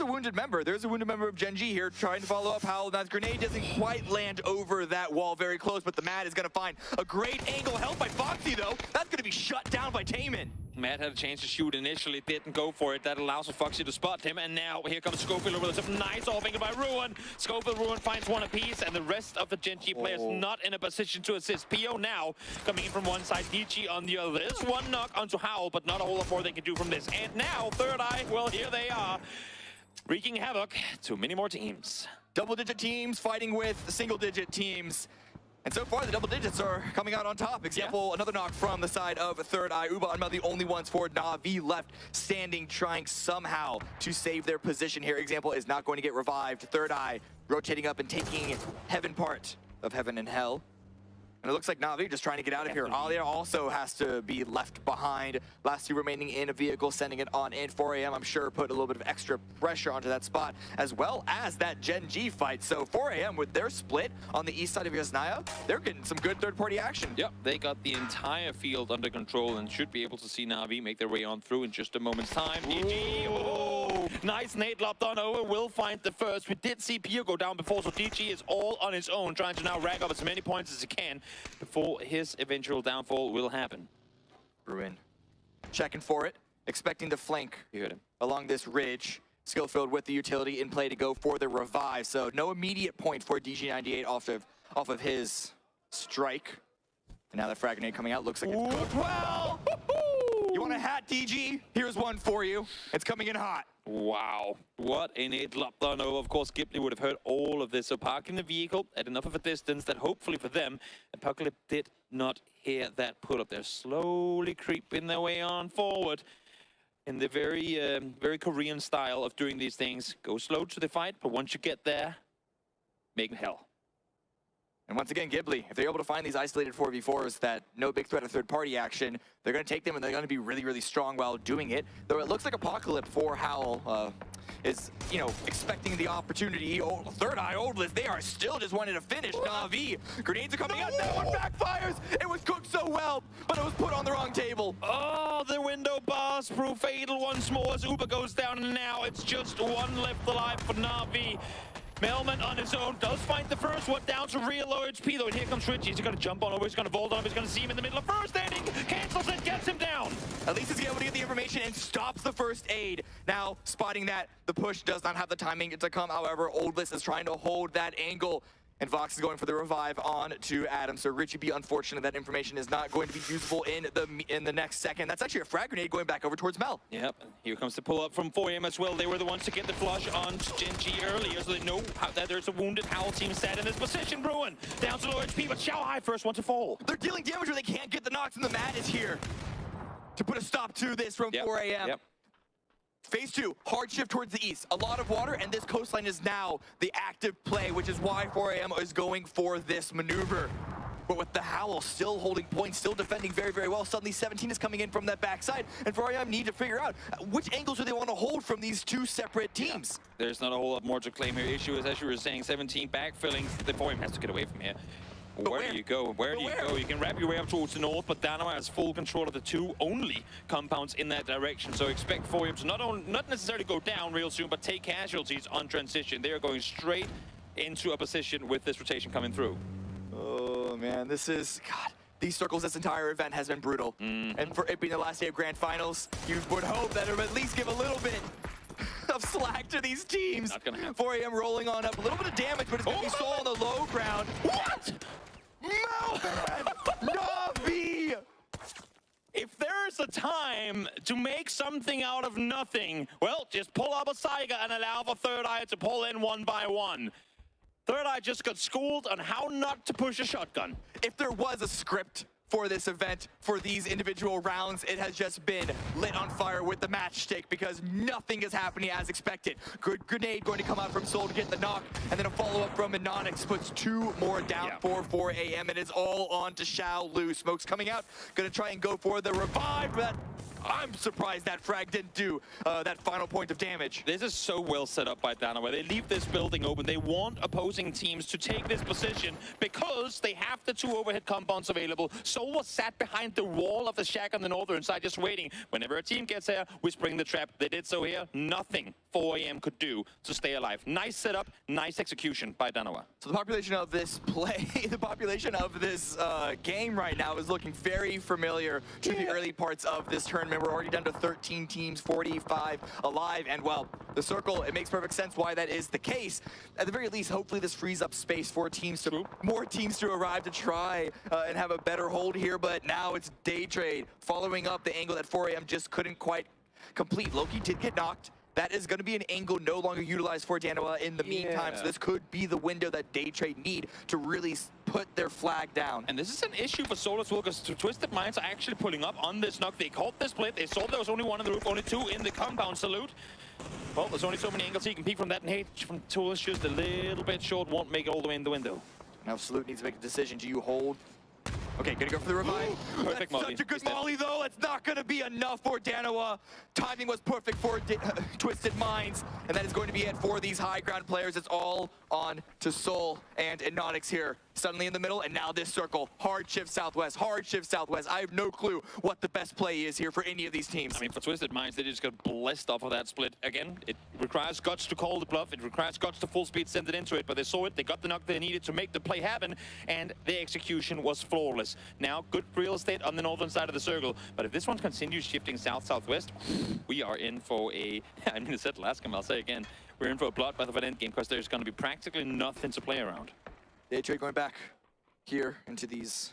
a wounded member. There's a wounded member of Gen G here trying to follow up Howl. That grenade doesn't quite land over that wall very close, but the Mad is going to find a great angle. Help by Foxy, though. That's going to be shut down by Taemin. Matt had a chance to shoot initially, didn't go for it. That allows for Foxy to spot him, and now here comes Schofield over the top. Nice off angle by Ruin. Schofield, Ruin finds one apiece, and the rest of the Gen G players not in a position to assist. PO now coming in from one side, DG on the other. There's one knock onto Howl, but not a whole lot more they can do from this. And now, Third Eye, well, here they are, wreaking havoc to many more teams. Double-digit teams fighting with single-digit teams. And so far, the double digits are coming out on top. Example, another knock from the side of Third Eye. Uba and Mel, the only ones for Na'Vi left standing, trying somehow to save their position here. Example is not going to get revived. Third Eye rotating up and taking Heaven part of Heaven and Hell. And it looks like Na'Vi just trying to get out of here. Alia also has to be left behind. Last two remaining in a vehicle, sending it on in. 4 AM, I'm sure, put a little bit of extra pressure onto that spot, as well as that Gen G fight. So 4 AM, with their split on the east side of Yasnaya, they're getting some good third-party action. Yep, they got the entire field under control and should be able to see Na'Vi make their way on through in just a moment's time. DG, oh, nice nade lobbed on over, will find the first. We did see Pio go down before, so DG is all on his own, trying to now rack up as many points as he can before his eventual downfall will happen. Ruin checking for it, expecting to flank along this ridge. Skillfield with the utility in play to go for the revive. So no immediate point for DG98 off of his strike. And now the frag grenade coming out looks like it's cooked well. You want a hat, DG? Here's one for you. It's coming in hot. Wow, what a nade lobbed on over. Of course, Ghibli would have heard all of this. So parking the vehicle at enough of a distance that hopefully for them, Apocalypse did not hear that pull up. They're slowly creeping their way on forward in the very Korean style of doing these things. Go slow to the fight, but once you get there, make it hell. And once again, Ghibli, if they're able to find these isolated 4v4s that no big threat of third-party action, they're going to take them and they're going to be really, really strong while doing it. Though it looks like Apocalypse for Howl is, you know, expecting the opportunity. Third Eye, Oldless, they are still just wanting to finish. Na'Vi, grenades are coming out, that one backfires! It was cooked so well, but it was put on the wrong table. Oh, the window bars prove fatal once more as Uber goes down, and now it's just one left alive for Na'Vi. Melman on his own does find the first one, down to real low HP though, and here comes Richie. He's going to jump on over, he's going to vault on him, he's going to see him in the middle of first aiding, cancels it, gets him down. At least he's able to get the information and stops the first aid. Now, spotting that, the push does not have the timing to come. However, Oldless is trying to hold that angle. And Vox is going for the revive on to Adam. So Richie be unfortunate that information is not going to be usable in the next second. That's actually a frag grenade going back over towards Mel. Yep, here comes the pull up from 4AM as well. They were the ones to get the flush on Gen G earlier, so they know that there's a wounded Howl team set in this position. Ruin down to low HP, but Xiaohai first one to fall. They're dealing damage where they can't get the knocks, and the Mad is here to put a stop to this from 4 AM. Yep. Phase 2, hard shift towards the east. A lot of water, and this coastline is now the active play, which is why 4 AM is going for this maneuver. But with the Howl still holding points, still defending very, very well, suddenly 17 is coming in from that backside, and 4 AM need to figure out which angles do they want to hold from these two separate teams. Yeah. There's not a whole lot more to claim here. Issue is, as you were saying, 17 backfilling. The 4 AM has to get away from here. Where do you go? Where do you go? You can wrap your way up towards the north, but Tan.aw has full control of the two only compounds in that direction. So expect 4 AM to not necessarily go down real soon, but take casualties on transition. They are going straight into a position with this rotation coming through. Oh man, this is, God, these circles, this entire event has been brutal. And for it being the last day of Grand Finals, you would hope that it would at least give a little bit of slack to these teams. Not gonna happen. 4 AM rolling on up, a little bit of damage, but it's going to be Soul on the low ground. What? Melman! Na'Vi! If there's a time to make something out of nothing, well, just pull up a Saiga and allow for Third Eye to pull in one by one. Third Eye just got schooled on how not to push a shotgun. If there was a script for this event, for these individual rounds, it has just been lit on fire with the matchstick because nothing is happening as expected. Good grenade going to come out from Soul to get the knock, and then a follow-up from Anonix puts 2 more down for 4 AM, and it's all on to Xiao Lu. Smoke's coming out, gonna try and go for the revive, but I'm surprised that frag didn't do that final point of damage. This is so well set up by Tan.aw. They leave this building open. They want opposing teams to take this position because they have the 2 overhead compounds available. Soul was sat behind the wall of the shack on the northern side, just waiting. Whenever a team gets here, we spring the trap. They did so here. Nothing 4am could do to stay alive. Nice setup, nice execution by Tan.aw. So the population of this play, the population of this game right now is looking very familiar to the early parts of this tournament. We're already down to 13 teams, 45 alive, and well, the circle, it makes perfect sense why that is the case. At the very least, hopefully this frees up space for teams to, more teams to arrive to try and have a better hold here, but now it's Day Trade following up the angle that 4am just couldn't quite complete. Loki did get knocked. That is going to be an angle no longer utilized for Tan.aw in the meantime, so this could be the window that Day Trade need to really put their flag down. And this is an issue for Soul as well, because Twisted Minds are actually pulling up on this knock. They caught the split. They saw there was only 1 on the roof, only 2 in the compound. Salute. Well, there's only so many angles he can peek from that, and hey, from Tool is just a little bit short, won't make it all the way in the window. Now Salute needs to make a decision. Do you hold? Okay, gonna go for the revive. Perfect molly. Such a good molly, though. That's not gonna be enough for Tan.aw. Timing was perfect for Twisted Minds, and that is going to be it for these high ground players. It's all on to Soul and Anonix here. Suddenly in the middle, and now this circle. Hard shift southwest, hard shift southwest. I have no clue what the best play is here for any of these teams. I mean, for Twisted Minds, they just got blessed off of that split. Again, it requires guts to call the bluff. It requires guts to full speed send it into it, but they saw it. They got the knock they needed to make the play happen, and the execution was flawless. Now, good real estate on the northern side of the circle, but if this one continues shifting south-southwest, we are in for a, I mean, I said last game, I'll say again, we're in for a bloodbath of an endgame because there's going to be practically nothing to play around. Day Trade going back here into these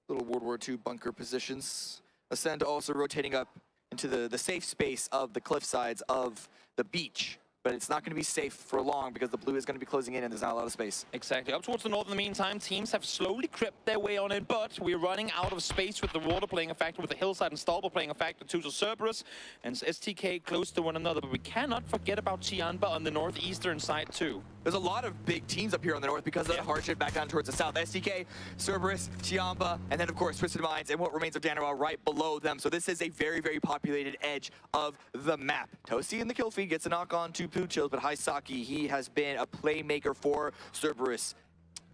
little World War II bunker positions. Ascend also rotating up into the safe space of the cliff sides of the beach. But it's not going to be safe for long because the blue is going to be closing in and there's not a lot of space. Exactly. Up towards the north in the meantime, teams have slowly crept their way on it, but we're running out of space with the water playing a factor, with the hillside and Stalber playing a factor too. So Cerberus and STK close to one another, but we cannot forget about Tianba on the northeastern side too. There's a lot of big teams up here on the north because of the hardship back down towards the south. STK, Cerberus, Tianba, and then of course Twisted Minds and what remains of Tan.aw right below them. So this is a very, very populated edge of the map. Toasty in the kill feed gets a knock on to Poo Chills, but Haisaki, he has been a playmaker for Cerberus.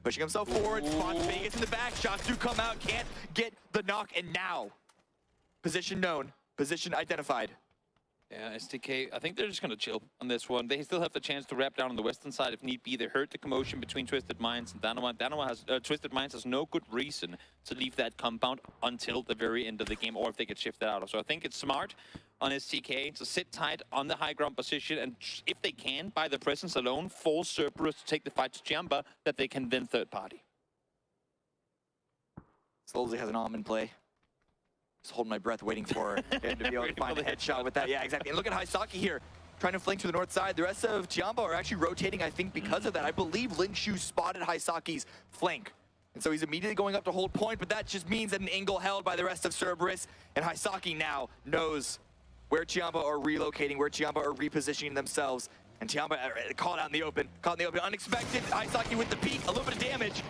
Pushing himself forward, spots Vegas in the back, shots do come out, can't get the knock, and now, position known, position identified. Yeah, STK, I think they're just going to chill on this one. They still have the chance to wrap down on the western side if need be. They heard the commotion between Twisted Minds and Tan.aw. Tan.aw has, Twisted Minds has no good reason to leave that compound until the very end of the game, or if they get shifted out. So I think it's smart on STK to sit tight on the high ground position, and if they can, by their presence alone, force Cerberus to take the fight to Jamba, that they can then third party. Slowly has an arm in play. Just holding my breath, waiting for him to be able to find a headshot with that. Yeah, exactly. And look at Haisaki here, trying to flank to the north side. The rest of Tianba are actually rotating, I think, because of that. I believe Linshu spotted Haisaki's flank. And so he's immediately going up to hold point, but that just means that an angle held by the rest of Cerberus. And Haisaki now knows where Tianba are relocating, where Tianba are repositioning themselves. And Tianba caught out in the open. Caught in the open. Unexpected. Haisaki with the peek. A little bit of damage.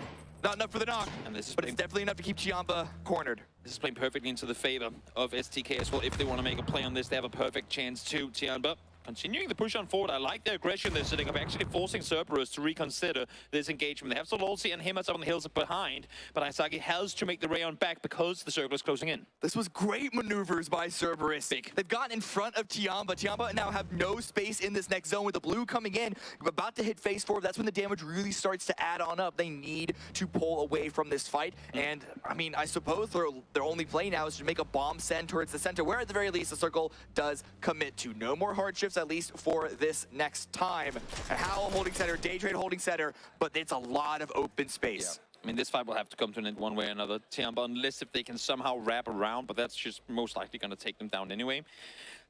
Not enough for the knock, and this is but it's definitely enough to keep Tianba cornered. This is playing perfectly into the favor of STK as well. If they want to make a play on this, they have a perfect chance to. Tianba continuing the push on forward. I like the aggression they're sitting up, actually forcing Cerberus to reconsider this engagement. They have Sololsi and Himmats up on the hills behind, but Haisaki has to make the Rayon back because the circle is closing in. This was great maneuvers by Cerberus. Big. They've gotten in front of Tianba. Tianba now have no space in this next zone with the blue coming in, about to hit phase 4. That's when the damage really starts to add on up. They need to pull away from this fight. And I mean, I suppose their only play now is to make a bomb send towards the center, where at the very least the circle does commit to. No more hard shifts, at least for this next time. And Howl holding center, Day Trade holding center, but it's a lot of open space. Yeah. I mean, this fight will have to come to an end one way or another. Tianba, unless if they can somehow wrap around, but that's just most likely going to take them down anyway.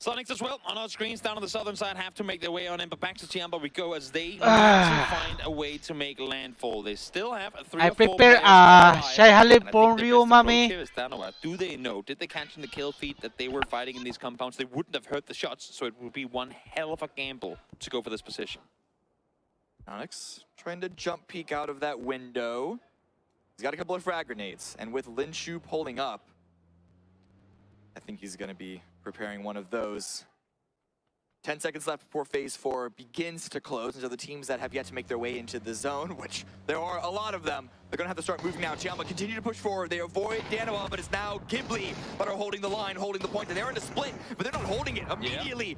Sonics as well on our screens down on the southern side have to make their way on in, but back to Tianba we go as they need to find a way to make landfall. They still have 3 or 4 prepare players. halipon Ryu, mami. Do they know? Did they catch in the kill feed that they were fighting in these compounds? They wouldn't have heard the shots, so it would be one hell of a gamble to go for this position. Onyx trying to jump peek out of that window. He's got a couple of frag grenades, and with Linshu pulling up, I think he's going to be preparing one of those. 10 seconds left before phase 4 begins to close. And so the teams that have yet to make their way into the zone, which there are a lot of them, they're going to have to start moving now. T.aw continue to push forward. They avoid Tan.aw, but it's now Ghibli that are holding the line, holding the point. And they're in a split, but they're not holding it immediately. Yeah.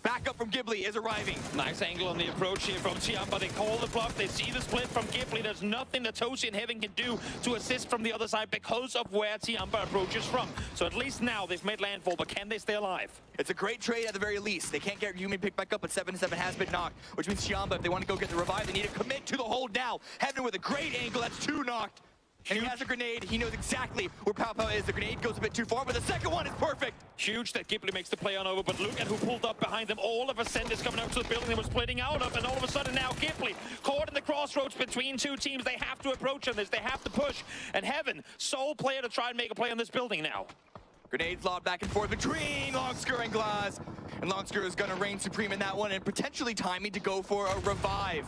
Backup from Ghibli is arriving. Nice angle on the approach here from T.aw, but they call the bluff. They see the split from Ghibli. There's nothing that Toshi and Heaven can do to assist from the other side because of where T.aw approaches from. So at least now they've made landfall, but can they stay alive? It's a great trade at the very least. They can't get Yumin picked back up, but 7-7 has been knocked, which means T.aw, if they want to go get the revive, they need to commit to the hold now. Heaven with a great angle, that's 2 knocked. And he has a grenade. He knows exactly where Pow is. The grenade goes a bit too far, but the second one is perfect. Huge that Ghibli makes the play on over, but look at who pulled up behind them. All of Ascend is coming up to the building they were splitting out of, and all of a sudden now Ghibli, caught in the crossroads between two teams. They have to approach on this. They have to push. And Heaven, sole player to try and make a play on this building now. Grenades lobbed back and forth between Longscur and Glaz. And Longscur is going to reign supreme in that one and potentially timing to go for a revive.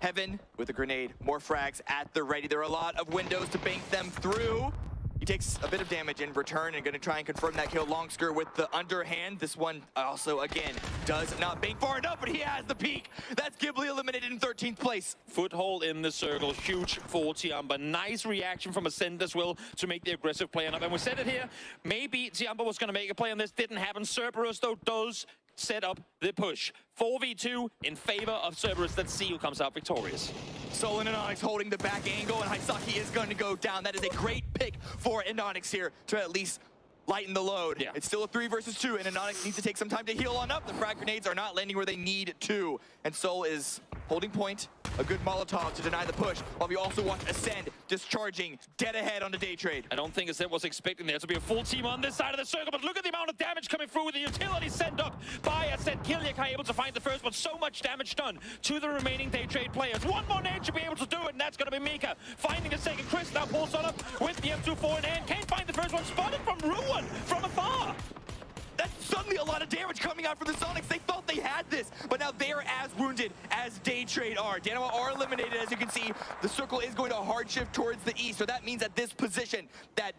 Heaven with a grenade, more frags at the ready. There are a lot of windows to bank them through. He takes a bit of damage in return and going to try and confirm that kill. Longscur with the underhand. This one also, again, does not bank far enough, but he has the peak. That's Ghibli eliminated in 13th place. Foothold in the circle, huge for T.aw, but nice reaction from Ascend as well to make the aggressive play on up. And we said it here, maybe T.aw was going to make a play on this. Didn't happen. Cerberus, though, does set up the push. 4v2 in favor of Cerberus. Let's see who comes out victorious. Solan and Onyx holding the back angle, and Hisaki is going to go down. That is a great pick for Onyx here to at least lighten the load. Yeah. It's still a 3 versus 2, and Onyx needs to take some time to heal on up. The frag grenades are not landing where they need to, and Sol is holding point. A good Molotov to deny the push, while we also watch Ascend discharging dead ahead on the day trade. I don't think Ascend was expecting there to be a full team on this side of the circle, but look at the amount of damage coming through with the utility sent up by Ascend. Kilyakai able to find the first, but so much damage done to the remaining day trade players. One more nade should be able to do it, and that's going to be Mika. Finding the second. Chris now pulls on up with the M24 in hand. Can't find the first one. Spotted from Ruin from afar. That's suddenly a lot of damage coming out for the Sonics. They thought they had this, but now they are as wounded as Day Trade are. Tan.aw are eliminated, as you can see. The circle is going to hard shift towards the east, so that means that this position that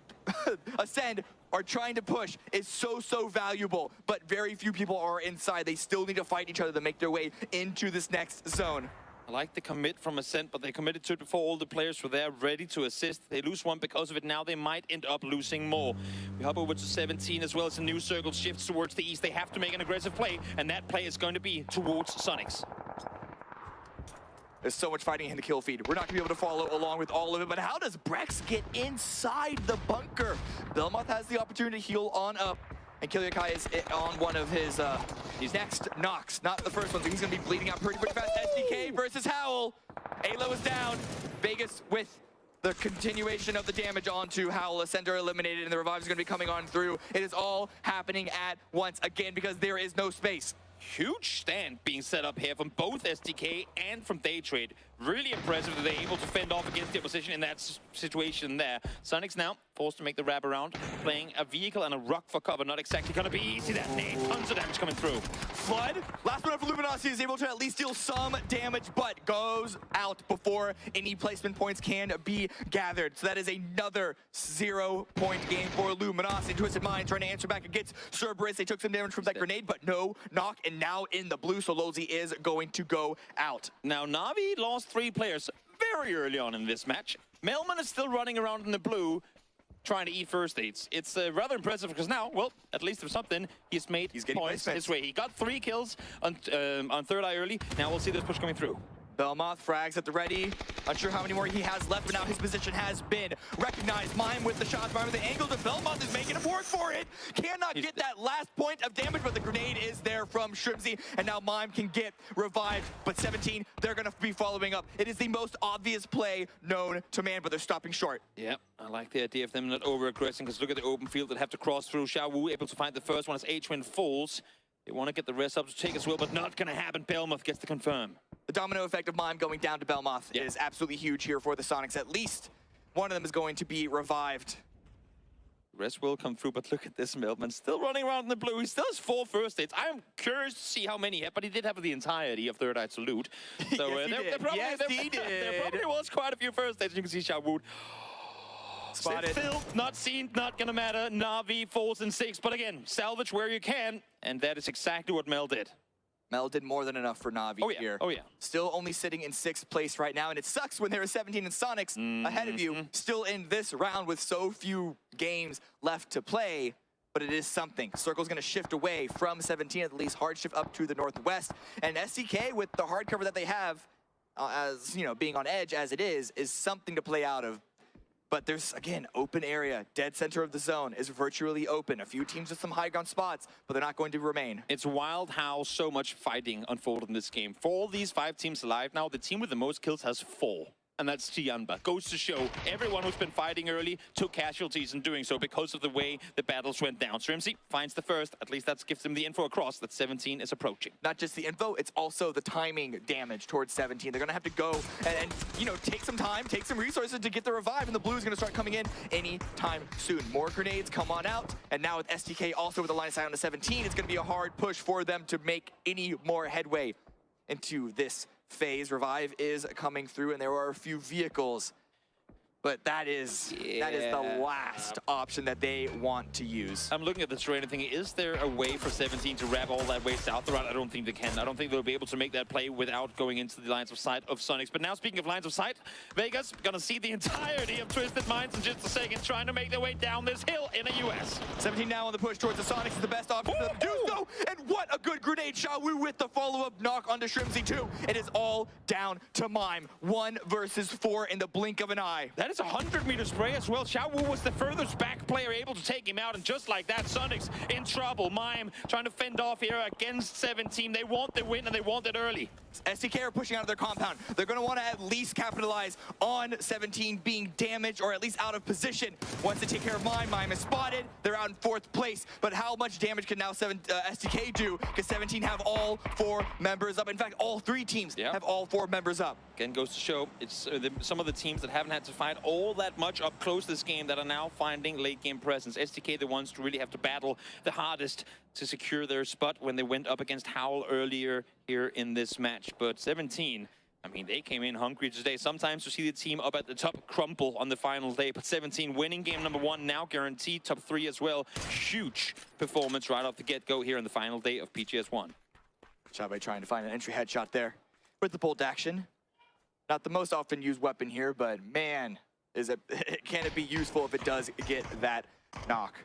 Ascend are trying to push is so valuable, but very few people are inside. They still need to fight each other to make their way into this next zone. I like the commit from Ascent, but they committed to it before all the players were there ready to assist. They lose one because of it. Now they might end up losing more. We hop over to 17 as well as the new circle shifts towards the east. They have to make an aggressive play, and that play is going to be towards Sonics. There's so much fighting in the kill feed. We're not going to be able to follow along with all of it, but how does Brex get inside the bunker? Belmoth has the opportunity to heal on up. And Kilyakai is on one of his next knocks. Not the first one, so he's going to be bleeding out pretty fast. SDK versus Howl. Alo is down. Vegas with the continuation of the damage onto Howl. Ascender eliminated, and the revive is going to be coming on through. It is all happening at once, again, because there is no space. Huge stand being set up here from both SDK and from Day Trade. Really impressive that they're able to fend off against the opposition in that situation there. Sonics now forced to make the wrap around, playing a vehicle and a rock for cover. Not exactly going to be easy. That nade, tons of damage coming through. Flood, last one up for Luminosity, is able to at least deal some damage, but goes out before any placement points can be gathered. So that is another 0-point game for Luminosity. Twisted Mind trying to answer back against Cerberus. They took some damage from that grenade, but no knock, and now in the blue, so Lozi is going to go out. Now, Na'Vi lost 3 players very early on in this match. Melman is still running around in the blue, trying to eat first aids. It's rather impressive because now, well, at least there's something. He's made points his way. He got 3 kills on Third Eye early. Now we'll see this push coming through. Belmoth frags at the ready. Unsure how many more he has left, but now his position has been recognized. Mime with the shots, Mime with the angles, and Belmoth is making him work for it. Cannot get that last point of damage, but the grenade is there from Shrimsy, and now Mime can get revived. But 17, they're going to be following up. It is the most obvious play known to man, but they're stopping short. Yep, I like the idea of them not over-aggressing, because look at the open field that have to cross through. Xiao Wu able to find the first one as H-Win falls. They want to get the rest up to take as well, but not going to happen. Belmoth gets to confirm. The domino effect of Mime going down to Belmoth is absolutely huge here for the Sonics. At least one of them is going to be revived. The rest will come through, but look at this Melman. Still running around in the blue. He still has 4 first aids. I'm curious to see how many he had, but he did have the entirety of Third Eye to loot. So yes, he did. There probably was quite a few first aids. You can see Xiao Wu. Spotted. Still not seen, not gonna matter. Na'Vi falls in 6, but again, salvage where you can, and that is exactly what Mel did. Mel did more than enough for Na'Vi here. Oh yeah. Still only sitting in 6th place right now, and it sucks when there are 17 and Sonics ahead of you, still in this round with so few games left to play, but it is something. Circle's gonna shift away from 17, at least hard shift up to the northwest, and SDK with the hard cover that they have, as you know, being on edge as it is something to play out of. But there's, again, open area. Dead center of the zone is virtually open. A few teams with some high ground spots, but they're not going to remain. It's wild how so much fighting unfolded in this game. For all these 5 teams alive now, the team with the most kills has 4. And that's Tianba. Goes to show everyone who's been fighting early took casualties in doing so because of the way the battles went down. Strimsy finds the first. At least that gives him the info across that 17 is approaching. Not just the info, it's also the timing damage towards 17. They're going to have to go and, you know, take some time, take some resources to get the revive, and the blue is going to start coming in anytime soon. More grenades come on out, and now with SDK also with the line of sight on the 17, it's going to be a hard push for them to make any more headway into this phase. Revive is coming through, and there are a few vehicles, but that is the last option that they want to use. I'm looking at the terrain and thinking, is there a way for 17 to wrap all that way south around? I don't think they can. I don't think they'll be able to make that play without going into the lines of sight of Sonics. But now, speaking of lines of sight, Vegas gonna see the entirety of Twisted Minds in just a second, trying to make their way down this hill in the US. 17 now on the push towards the Sonics is the best option for them to do so. And what a good grenade shot with the follow-up knock onto Shrimsy too. It is all down to Mime. 1 versus 4 in the blink of an eye. That is a 100-meter spray as well. Xiaowu was the furthest back player able to take him out, and just like that, Sonics in trouble. Mime trying to fend off here against 17. They want the win, and they want it early. SDK are pushing out of their compound. They're going to want to at least capitalize on 17 being damaged or at least out of position. Once they take care of Mime, Mime is spotted. They're out in 4th place. But how much damage can now SDK do? Because 17 have all 4 members up. In fact, all 3 teams have all 4 members up. Again, goes to show it's some of the teams that haven't had to fight all that much up close this game that are now finding late game presence. SDK the ones to really have to battle the hardest to secure their spot when they went up against Howl earlier here in this match. But 17, I mean, they came in hungry today. Sometimes you see the team up at the top crumple on the final day, but 17 winning game number 1, now guaranteed top 3 as well. Huge performance right off the get-go here in the final day of PGS1. Chabe trying to find an entry headshot there with the bolt action. Not the most often used weapon here, but man, can it be useful if it does get that knock.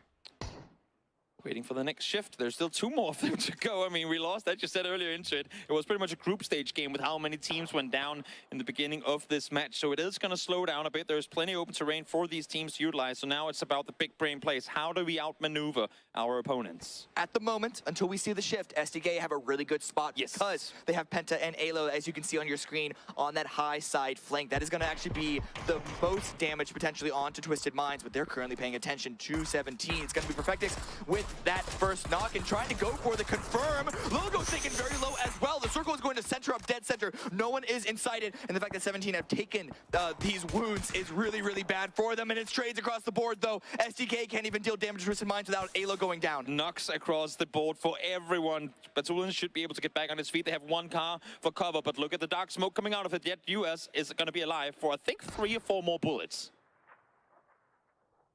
Waiting for the next shift. There's still 2 more of them to go. I mean, we lost that, you said earlier into it. It was pretty much a group stage game with how many teams went down in the beginning of this match. So it is going to slow down a bit. There's plenty of open terrain for these teams to utilize. So now it's about the big brain plays. How do we outmaneuver our opponents? At the moment, until we see the shift, SDK have a really good spot because they have Penta and Alo, as you can see on your screen, on that high side flank. That is going to actually be the most damage potentially onto Twisted Minds, but they're currently paying attention to 17. It's going to be Perfectix with that first knock and trying to go for the confirm. Logo's taken very low as well. The circle is going to center up dead center. No one is incited, and the fact that 17 have taken these wounds is really, really bad for them, and it's trades across the board, though. SDK can't even deal damage to Twisted Minds without Alo going down. Knocks across the board for everyone. Batulin should be able to get back on his feet. They have 1 car for cover, but look at the dark smoke coming out of it. Yet US is going to be alive for, I think, 3 or 4 more bullets.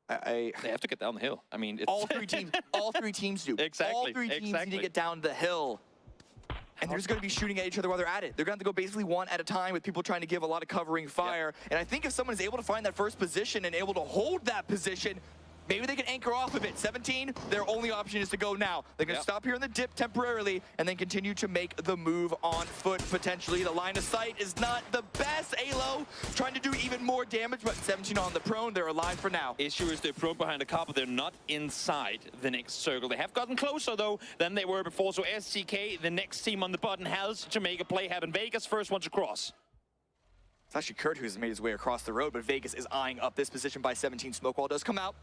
They have to get down the hill. I mean, it's all 3 teams. All 3 teams do. Exactly. All 3 teams need to get down the hill. And they're just going to be shooting at each other while they're at it. They're going to have to go basically 1 at a time with people trying to give a lot of covering fire. And I think if someone is able to find that first position and able to hold that position, maybe they can anchor off of it. 17, their only option is to go now. They're going to stop here in the dip temporarily and then continue to make the move on foot, potentially. The line of sight is not the best. Alo trying to do even more damage, but 17 on the prone. They're alive for now. Issue is they're prone behind the car, but they're not inside the next circle. They have gotten closer, though, than they were before. So SCK, the next team on the button, has to make a play happen. Vegas, first one to cross. It's actually Kurt who's made his way across the road, but Vegas is eyeing up this position by 17. Smoke wall does come out.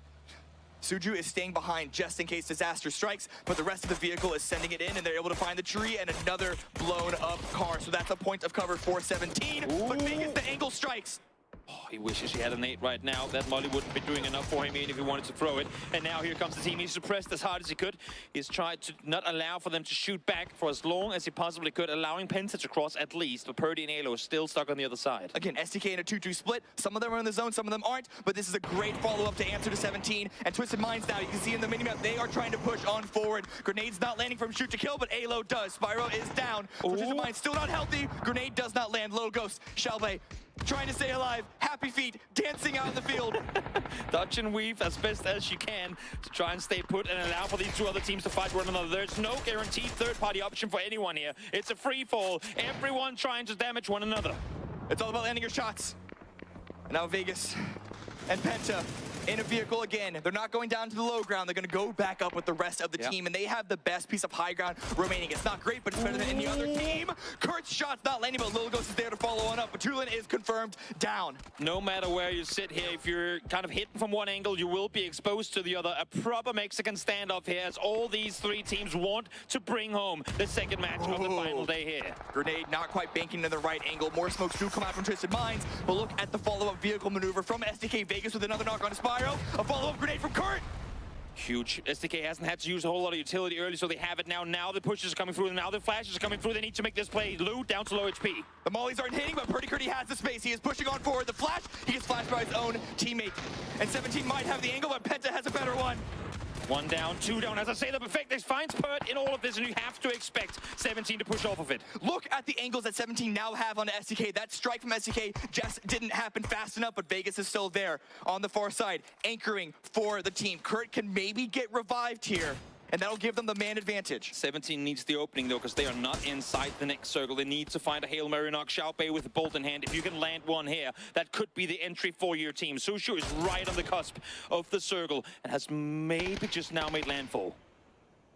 Suju is staying behind just in case disaster strikes, but the rest of the vehicle is sending it in, and they're able to find the tree and another blown up car. So that's a point of cover for 17. Ooh. But Vegas, the angle strikes. Oh, he wishes he had an 8 right now. That molly wouldn't be doing enough for him even if he wanted to throw it. And now here comes the team. He's suppressed as hard as he could. He's tried to not allow for them to shoot back for as long as he possibly could, allowing Penta to cross at least. But Purdy and Alo are still stuck on the other side. Again, STK in a 2-2 split. Some of them are in the zone, some of them aren't. But this is a great follow-up to answer to 17. And Twisted Minds now, you can see in the minimap, they are trying to push on forward. Grenade's not landing from shoot to kill, but Alo does. Spyro is down. Twisted Minds still not healthy. Grenade does not land. Low Ghost. Shalbei trying to stay alive. Happy Feet dancing out in the field. Dodge and weave as best as she can to try and stay put and allow for these two other teams to fight one another. There's no guaranteed third-party option for anyone here. It's a free-fall. Everyone trying to damage one another. It's all about landing your shots. And now Vegas and Penta in a vehicle again. They're not going down to the low ground. They're going to go back up with the rest of the team, and they have the best piece of high ground remaining. It's not great, but it's better than any other team. Kurt's shot's not landing, but Lil Ghost is there to follow on up. Batulin is confirmed down. No matter where you sit here, if you're kind of hitting from one angle, you will be exposed to the other. A proper Mexican standoff here, as all these three teams want to bring home the second match of the final day here. Grenade not quite banking in the right angle. More smokes do come out from Twisted Minds, but look at the follow-up vehicle maneuver from SDK Vegas with another knock on Spyro. A follow-up grenade from Kurt. Huge. SDK hasn't had to use a whole lot of utility early, so they have it now. Now the pushes are coming through, and now the flashes are coming through. They need to make this play. Lou down to low HP. The mollies aren't hitting, but Purdy Curdy has the space. He is pushing on forward. The flash, he gets flashed by his own teammate. And 17 might have the angle, but Penta has a better one. 1 down, 2 down. As I say, the perfect finds Pert in all of this, and you have to expect 17 to push off of it. Look at the angles that 17 now have on SDK. That strike from SDK just didn't happen fast enough, but Vegas is still there on the far side, anchoring for the team. Kurt can maybe get revived here, and that'll give them the man advantage. 17 needs the opening, though, because they are not inside the next circle. They need to find a Hail Mary knock. Xiaopei with a bolt in hand. If you can land one here, that could be the entry for your team. Sushu is right on the cusp of the circle and has maybe just now made landfall.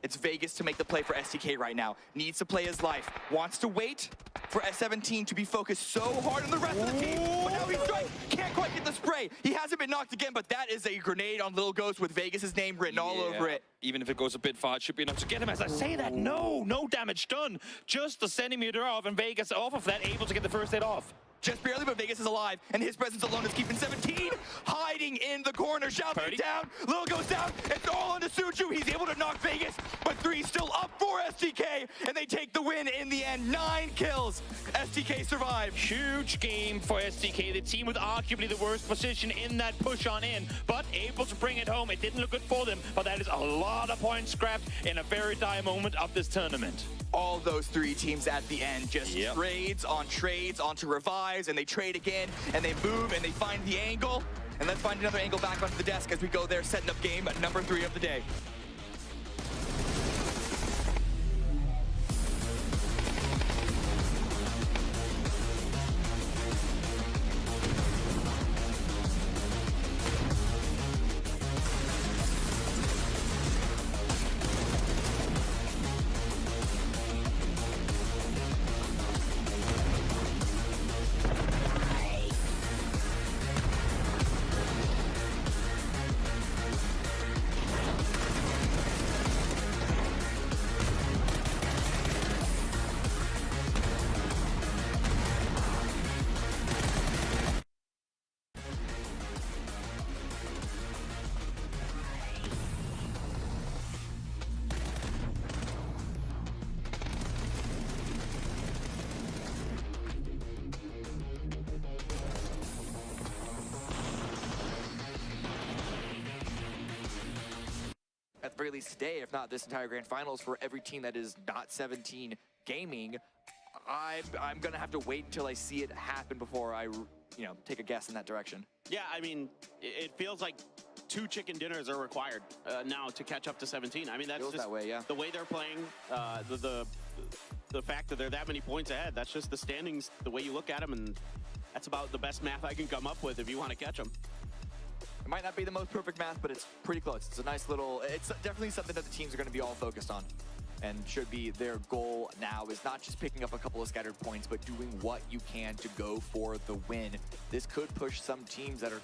It's Vegas to make the play for STK right now. Needs to play his life. Wants to wait for S17 to be focused so hard on the rest of the team. But now he's strike. Can't quite get the spray. He hasn't been knocked again, but that is a grenade on Lil Ghost with Vegas' name written all over it. Even if it goes a bit far, it should be enough to get him. As I say that, no damage done. Just a centimeter off, and Vegas off of that, able to get the first hit off. Just barely, but Vegas is alive, and his presence alone is keeping 17 hiding in the corner. Xiaopei down, Lil goes down, it's all on to Suju. He's able to knock Vegas, but 3 still up for STK, and they take the win in the end. 9 kills, STK survive. Huge game for STK, the team with arguably the worst position in that push on in, but able to bring it home. It didn't look good for them, but that is a lot of points scrapped in a very dire moment of this tournament. All those 3 teams at the end, just trades onto revives, and they trade again, and they move, and they find the angle. And let's find another angle back onto the desk as we go there, setting up game number 3 of the day. At the very least today, if not this entire grand finals, for every team that is not 17 gaming, I'm gonna have to wait until I see it happen before I, take a guess in that direction. Yeah, I mean, it feels like 2 chicken dinners are required now to catch up to 17. I mean, that's just that way, yeah. The way they're playing, the fact that they're that many points ahead. That's just the standings, the way you look at them, and that's about the best math I can come up with if you want to catch them. It might not be the most perfect math, but it's pretty close. It's a nice little, it's definitely something that the teams are going to be all focused on. And should be their goal now is not just picking up a couple of scattered points, but doing what you can to go for the win. This could push some teams that are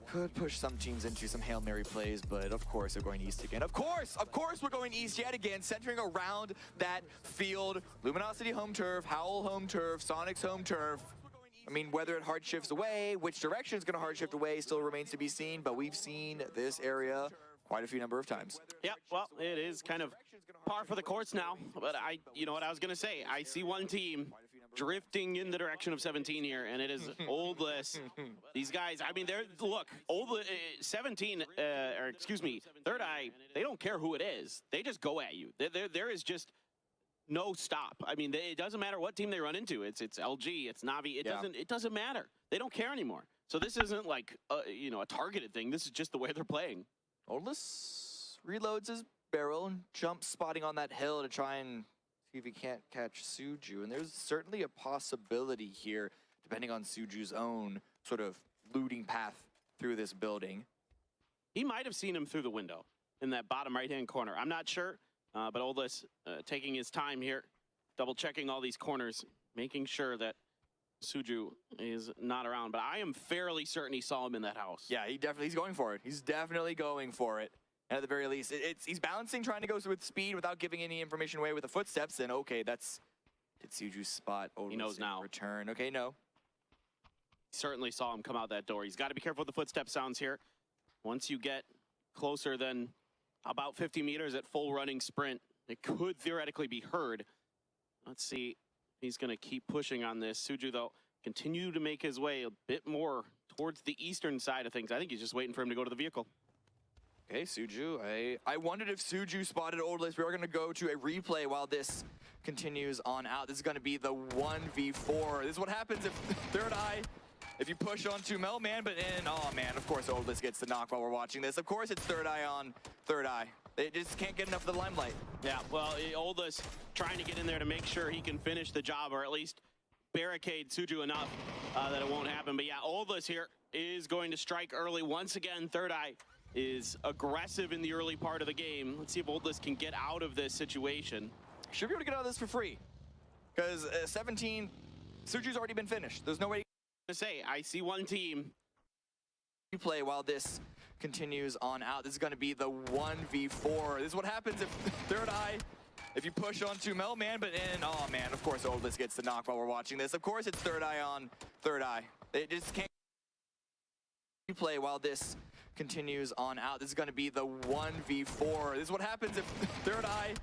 could push some teams into some Hail Mary plays, but of course they're going east again. Of course we're going east yet again, centering around that field. Luminosity home turf, Howl home turf, Sonic's home turf. I mean, whether it hard shifts away, which direction is going to hard shift away still remains to be seen, but we've seen this area quite a few number of times. Yeah, well, it is kind of par for the course now, but you know what I was going to say, I see one team drifting in the direction of 17 here, and it is Oldless. These guys, I mean, look, 17, or excuse me, Third Eye, they don't care who it is. They just go at you. There is just no stop. I mean, it doesn't matter what team they run into. It's LG, it's Na'Vi. It doesn't matter. They don't care anymore. So this isn't like you know, a targeted thing. This is just the way they're playing. Oldless reloads his barrel and jumps spotting on that hill to try and see if he can't catch Suju. And there's certainly a possibility here, depending on Suju's own sort of looting path through this building. He might have seen him through the window in that bottom right-hand corner. I'm not sure, but Oldless taking his time here, double-checking all these corners, making sure that Suju is not around. But I am fairly certain he saw him in that house. Yeah, he's going for it. He's definitely going for it. And at the very least, he's balancing, trying to go with speed without giving any information away with the footsteps. And okay, did Suju spot Oldless He knows now. Return. Okay, no. Certainly saw him come out that door. He's got to be careful with the footstep sounds here. Once you get closer than about 50 meters at full running sprint, it could theoretically be heard. Let's see. He's going to keep pushing on this. Suju, though, continue to make his way a bit more towards the eastern side of things. I think he's just waiting for him to go to the vehicle. Okay, Suju. I wondered if Suju spotted Oldless. We are going to go to a replay while this continues on out. This is going to be the 1v4. This is what happens if Third Eye, if you push onto Melman, but in, oh man, of course Oldless gets the knock while we're watching this. Of course it's Third Eye on Third Eye. They just can't get enough of the limelight. Yeah, well, Oldless trying to get in there to make sure he can finish the job, or at least barricade Suju enough that it won't happen. But yeah, Oldless here is going to strike early. Once again, Third Eye is aggressive in the early part of the game. Let's see if Oldless can get out of this situation. Should be able to get out of this for free. Because 17, Suju's already been finished. There's no way to say, I see one team. Play while this continues on out. This is going to be the 1v4. This is what happens if Third Eye, if you push onto Melman, but in, oh man, of course Oldless gets the knock while we're watching this. Of course it's Third Eye on Third Eye. They just can't play while this continues on out. This is going to be the 1v4. This is what happens if Third Eye,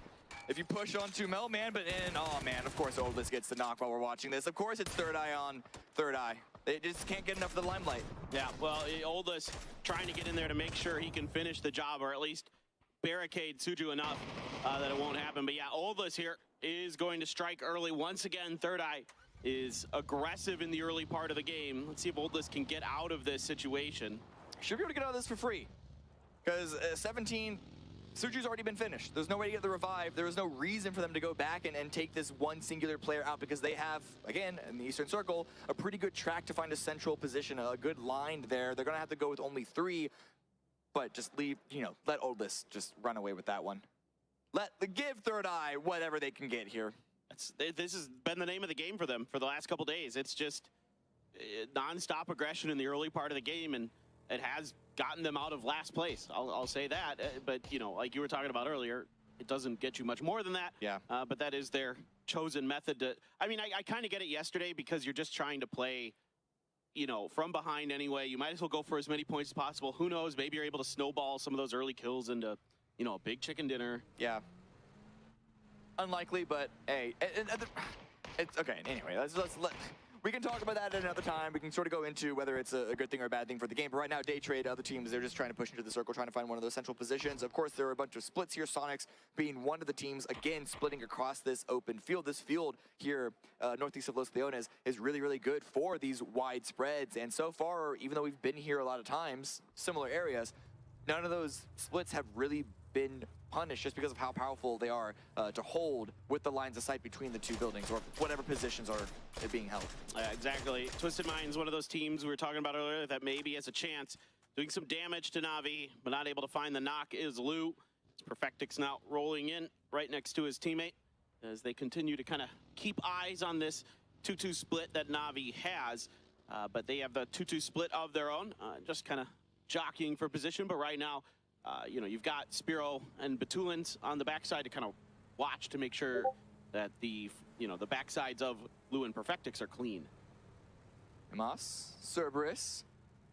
if you push onto Melman, but in, oh man, of course Oldless gets the knock while we're watching this. Of course it's Third Eye on Third Eye. They just can't get enough of the limelight. Yeah, well, Oldless trying to get in there to make sure he can finish the job, or at least barricade Suju enough that it won't happen. But yeah, Oldless here is going to strike early. Once again, Third Eye is aggressive in the early part of the game. Let's see if Oldless can get out of this situation. Should be able to get out of this for free. Because 17, Suju's already been finished. There's no way to get the revive. There is no reason for them to go back and take this one singular player out, because they have, again, in the Eastern Circle, a pretty good track to find a central position, a good line there. They're going to have to go with only 3, but just leave, you know, let Oldless just run away with that one. Give Third Eye whatever they can get here. This has been the name of the game for them for the last couple days. It's just non-stop aggression in the early part of the game, and it has gotten them out of last place. I'll say that. But, you know, like you were talking about earlier, it doesn't get you much more than that. Yeah. But that is their chosen method to, I mean, I kind of get it yesterday, because you're just trying to play, you know, from behind anyway. You might as well go for as many points as possible. Who knows? Maybe you're able to snowball some of those early kills into, you know, a big chicken dinner. Yeah. Unlikely, but hey, it's okay. Anyway, we can talk about that at another time. We can sort of go into whether it's a good thing or a bad thing for the game. But right now, day trade, other teams, they're just trying to push into the circle, trying to find one of those central positions. Of course, there are a bunch of splits here. Sonics being one of the teams, again, splitting across this open field. This field here, northeast of Los Leones, is really, really good for these wide spreads. And so far, even though we've been here a lot of times, similar areas, none of those splits have really been punished just because of how powerful they are to hold with the lines of sight between the two buildings, or whatever positions are being held. Exactly. Twisted Mind's one of those teams we were talking about earlier that maybe has a chance doing some damage to Na'Vi, but not able to find the knock is Lou. Perfectix now rolling in right next to his teammate as they continue to kind of keep eyes on this 2-2 split that Na'Vi has, but they have the 2-2 split of their own, just kind of jockeying for position. But right now, you know, you've got Spiro and Batulins on the backside to kind of watch to make sure that the backsides of Lou and Perfectix are clean. Hamas, Cerberus.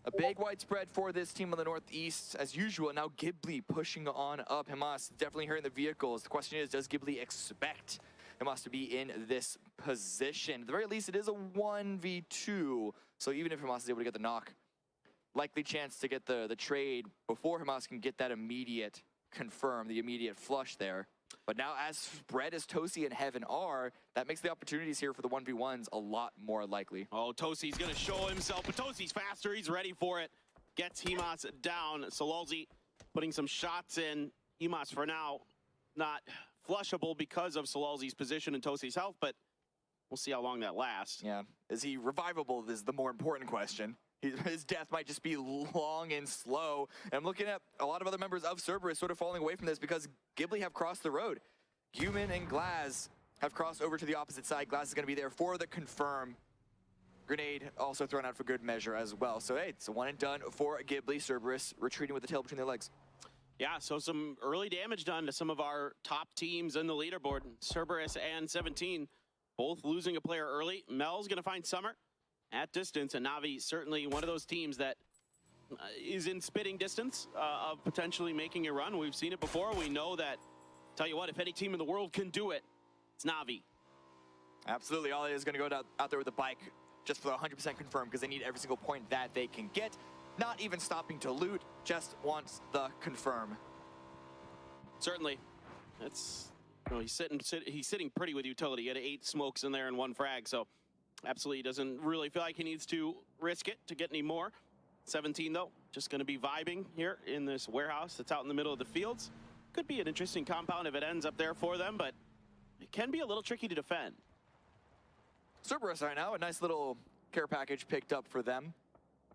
A big wide spread for this team on the northeast, as usual. Now Ghibli pushing on up. Hamas definitely hearing the vehicles. The question is, does Ghibli expect Hamas to be in this position? At the very least, it is a 1v2. So even if Hamas is able to get the knock, likely chance to get the trade before Hamas can get that immediate confirm, the immediate flush there. But now as spread as Tosi and Heaven are, that makes the opportunities here for the 1v1s a lot more likely. Oh, Tosi's going to show himself, but Tosi's faster. He's ready for it. Gets Hemas down. Solalzi putting some shots in. Hemas for now not flushable because of Solalzi's position and Tosi's health, but we'll see how long that lasts. Yeah. Is he revivable is the more important question. His death might just be long and slow. And I'm looking at a lot of other members of Cerberus sort of falling away from this because Ghibli have crossed the road. Human and Glaz have crossed over to the opposite side. Glaz is going to be there for the confirm. Grenade also thrown out for good measure as well. So, hey, it's a one and done for Ghibli. Cerberus retreating with the tail between their legs. Yeah, so some early damage done to some of our top teams in the leaderboard. Cerberus and 17 both losing a player early. Mel's going to find Summer at distance, and Na'Vi certainly one of those teams that is in spitting distance of potentially making a run. We've seen it before. We know that, tell you what, if any team in the world can do it, it's Na'Vi. Absolutely. Ollie is going to go out there with a bike just for the 100% confirm because they need every single point that they can get. Not even stopping to loot, just wants the confirm. Certainly. That's, you know, he's sitting pretty with utility. He had 8 smokes in there and 1 frag, so absolutely doesn't really feel like he needs to risk it to get any more. 17 though, just going to be vibing here in this warehouse that's out in the middle of the fields. Could be an interesting compound if it ends up there for them, but it can be a little tricky to defend. Cerberus right now, a nice little care package picked up for them.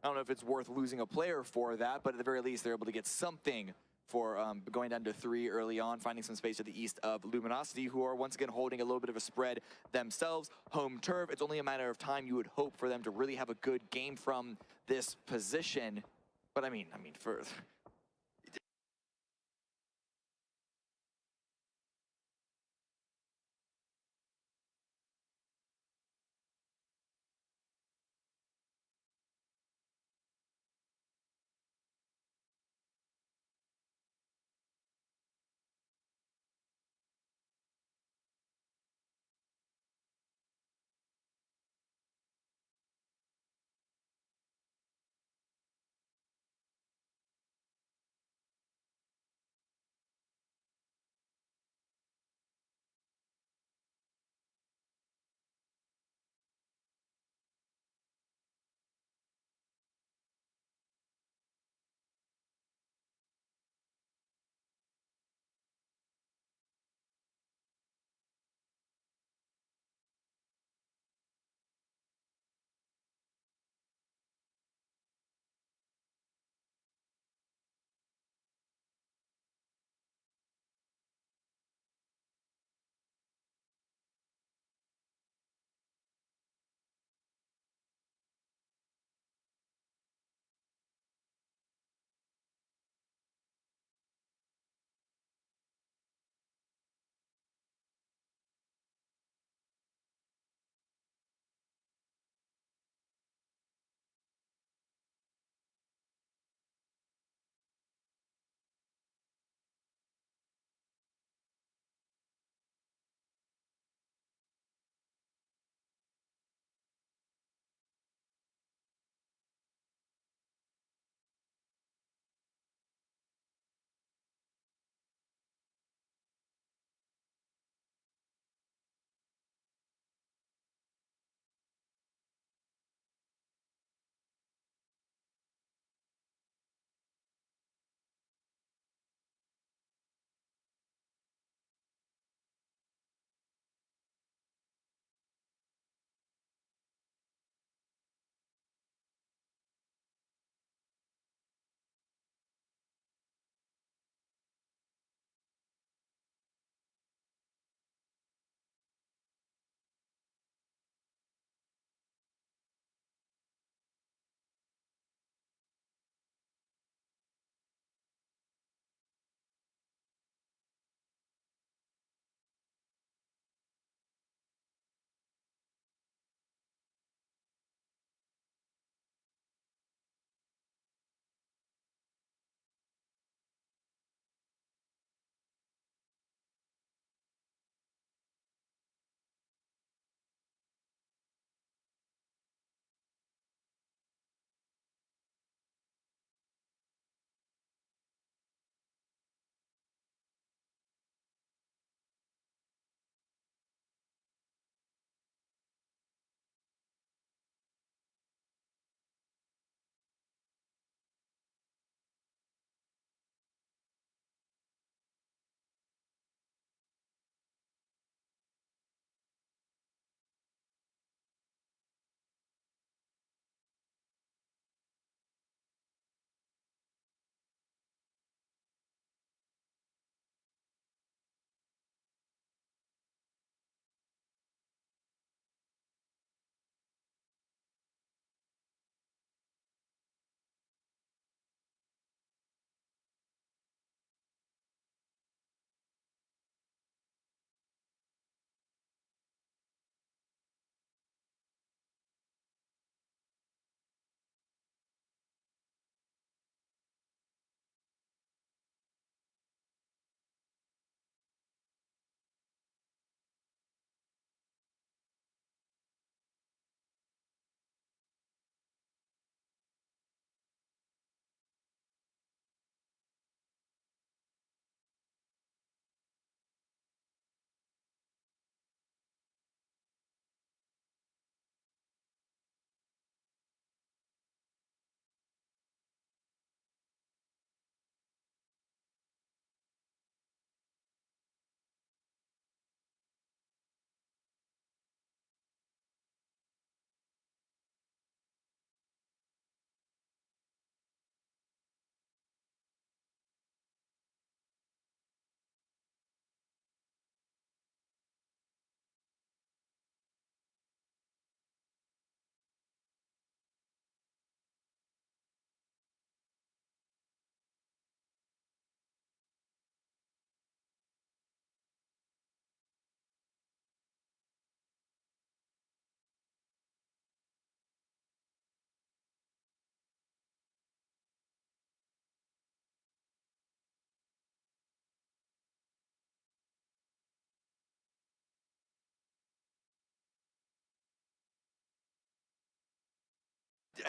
I don't know if it's worth losing a player for that, but at the very least, they're able to get something for going down to 3 early on, finding some space to the east of Luminosity, who are once again holding a little bit of a spread themselves. Home turf, it's only a matter of time you would hope for them to really have a good game from this position. But I mean, for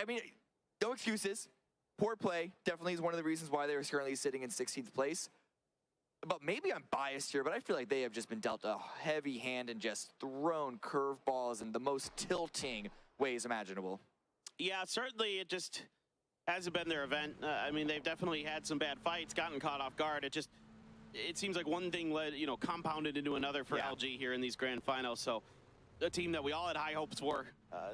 I mean, no excuses. Poor play definitely is one of the reasons why they're currently sitting in 16th place. But maybe I'm biased here, but I feel like they have just been dealt a heavy hand and just thrown curveballs in the most tilting ways imaginable. Yeah, certainly it just hasn't been their event. I mean, they've definitely had some bad fights, gotten caught off guard. It seems like one thing led, compounded into another for LG here in these grand finals. So a team that we all had high hopes for,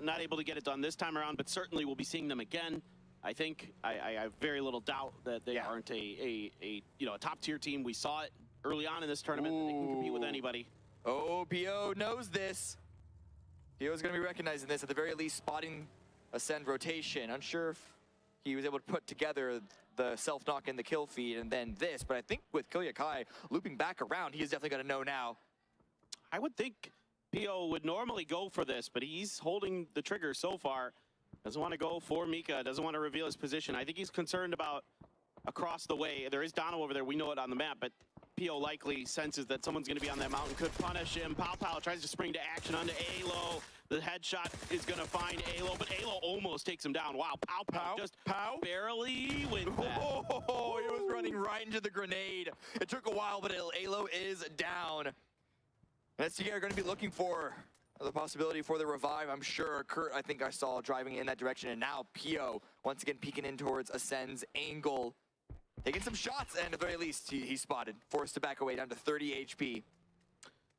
not able to get it done this time around, but certainly we'll be seeing them again. I think I have very little doubt that they aren't a top tier team. We saw it early on in this tournament. They can compete with anybody. Oh, PO knows this. PO is going to be recognizing this, at the very least spotting Ascend rotation. Unsure if he was able to put together the self-knock and the kill feed and then this, but I think with Kilyakai looping back around, he is definitely going to know now. I would think PO would normally go for this, but he's holding the trigger so far. Doesn't want to go for Mika, doesn't want to reveal his position. I think he's concerned about across the way. There is Tan.aw over there, we know it on the map, but PO likely senses that someone's going to be on that mountain, could punish him. Pow tries to spring to action onto ALO. The headshot is going to find ALO, but ALO almost takes him down. Wow, Pow just barely wins that. Oh, he was running right into the grenade. It took a while, but ALO is down. And STK are going to be looking for the possibility for the revive, I'm sure. Kurt, I think I saw driving in that direction, and now PO once again peeking in towards Ascend's angle. Taking some shots, and at the very least, he's spotted. Forced to back away down to 30 HP.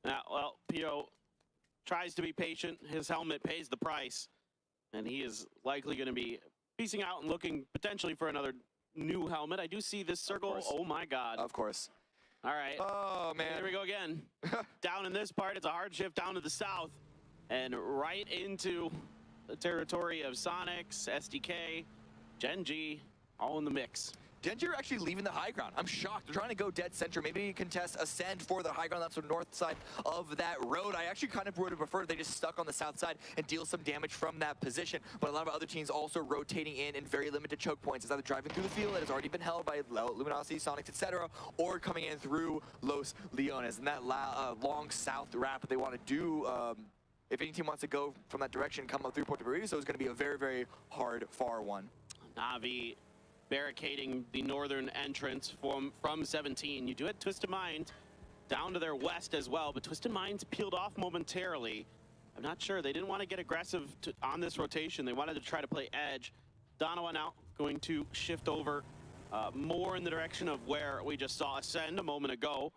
Now, well, PO tries to be patient. His helmet pays the price, and he is likely going to be piecing out and looking potentially for another new helmet. I do see this circle. Oh, my God. Of course. All right. Oh, man. Here we go again. Down in this part, it's a hard shift down to the south, and right into the territory of Sonics, SDK, Gen G, all in the mix. Gen G are actually leaving the high ground. I'm shocked. They're trying to go dead center. Maybe contest Ascend for the high ground. That's the north side of that road. I actually kind of would have preferred they just stuck on the south side and deal some damage from that position. But a lot of other teams also rotating in very limited choke points. It's either driving through the field that has already been held by Luminosity, Sonics, etc., or coming in through Los Leones. And that long south wrap they want to do, if any team wants to go from that direction, come up through Puerto Rico, so it's going to be a very, very hard, far one. Na'Vi barricading the northern entrance from 17. You do have Twisted Minds down to their west as well, but Twisted Minds peeled off momentarily. I'm not sure. They didn't want to get aggressive on this rotation. They wanted to try to play edge. Tan.aw now going to shift over more in the direction of where we just saw Ascend a moment ago.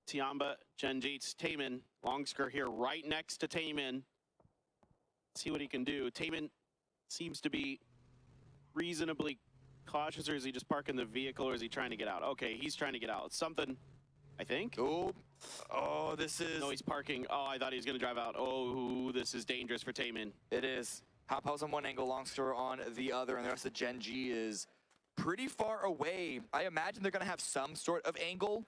Tiamba, Genjits, Taemin, Longsker here right next to Taemin. See what he can do. Taemin seems to be reasonably cautious, or is he just parking the vehicle, or is he trying to get out? Okay, he's trying to get out. It's something, I think. Oh, this is... No, he's parking. Oh, I thought he was going to drive out. Oh, this is dangerous for Taemin. It is. Hop House on one angle, Longster on the other, and the rest of Gen G is pretty far away. I imagine they're going to have some sort of angle.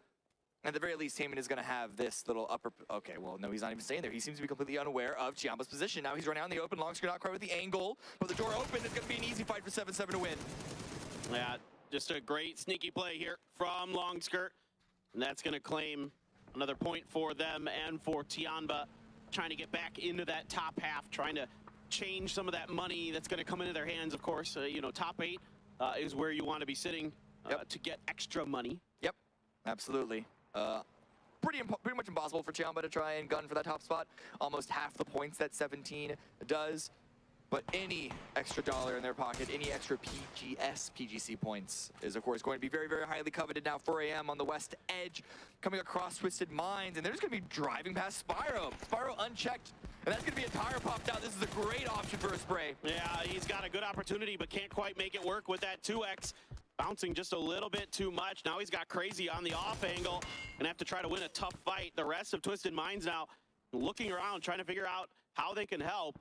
At the very least, Taemin is going to have this little upper... Okay, well, no, he's not even staying there. He seems to be completely unaware of Chiamba's position. Now he's running out in the open. Longster not quite with the angle, but the door open. It's going to be an easy fight for 7-7 to win. Yeah, just a great sneaky play here from Longskirt. And that's going to claim another point for them and for Tiamba, trying to get back into that top half, trying to change some of that money that's going to come into their hands, of course. Top 8 is where you want to be sitting to get extra money. Yep, absolutely. Pretty much impossible for Chiamba to try and gun for that top spot. Almost half the points that 17 does. But any extra dollar in their pocket, any extra PGC points is, of course, going to be very, very highly coveted now. 4 AM on the west edge, coming across Twisted Minds, and they're just going to be driving past Spyro. Spyro unchecked, and that's going to be a tire popped out. This is a great option for a spray. Yeah, he's got a good opportunity, but can't quite make it work with that 2X. Bouncing just a little bit too much. Now he's got Crazy on the off angle and have to try to win a tough fight. The rest of Twisted Minds now looking around, trying to figure out how they can help.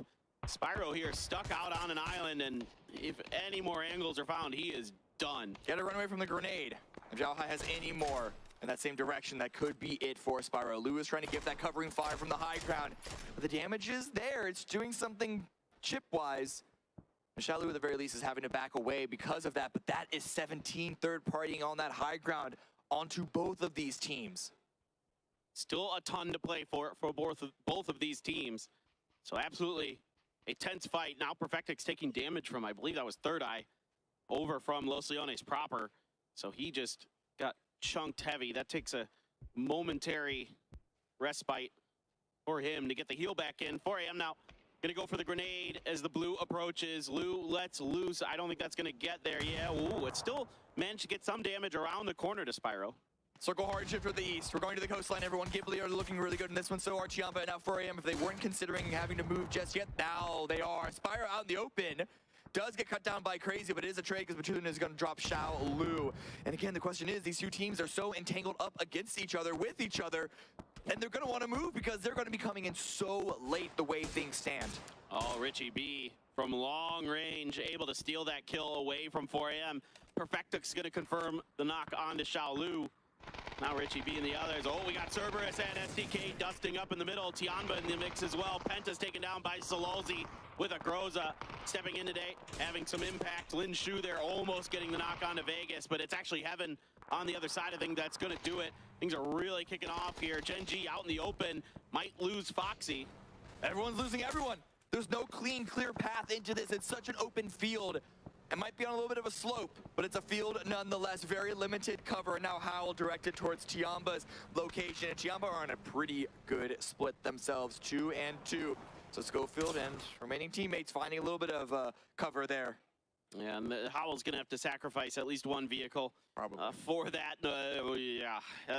Spyro here stuck out on an island, and if any more angles are found, he is done. Got to run away from the grenade. If Xiaohai has any more in that same direction, that could be it for Spyro. Lou is trying to give that covering fire from the high ground. But the damage is there. It's doing something chip-wise. Shalu at the very least is having to back away because of that, but that is 17 third-partying on that high ground onto both of these teams. Still a ton to play for both of these teams. So absolutely a tense fight. Now Perfectix taking damage from, I believe that was Third Eye, over from Los Leones proper. So he just got chunked heavy. That takes a momentary respite for him to get the heal back in. 4am now gonna go for the grenade as the blue approaches. Lou lets loose. I don't think that's gonna get there. Yeah, ooh, it still managed to get some damage around the corner to Spyro. Circle hard shift for the east. We're going to the coastline, everyone. Ghibli are looking really good in this one. So are Chiamba and now 4am. If they weren't considering having to move just yet, now they are. Spyro out in the open. Does get cut down by Crazy, but it is a trade because Batulin is going to drop Xiao Lu. And again, the question is, these two teams are so entangled up against each other, with each other, and they're going to want to move because they're going to be coming in so late the way things stand. Oh, Richie B from long range, able to steal that kill away from 4am. Perfectix going to confirm the knock on to Xiao Lu. Now Richie B and the others. Oh, we got Cerberus and SDK dusting up in the middle. Tianba in the mix as well. Penta's taken down by Sololzi with a Groza stepping in today, having some impact. Lin Shu there almost getting the knock on to Vegas, but it's actually Heaven on the other side of things that's going to do it. Things are really kicking off here. Gen G out in the open, might lose Foxy. Everyone's losing everyone. There's no clean, clear path into this. It's such an open field. It might be on a little bit of a slope, but it's a field nonetheless. Very limited cover. Now Howl directed towards Tiamba's location. And Tiamba are on a pretty good split themselves, 2 and 2. So Schofield and remaining teammates finding a little bit of cover there. Yeah, and Howell's going to have to sacrifice at least one vehicle for that.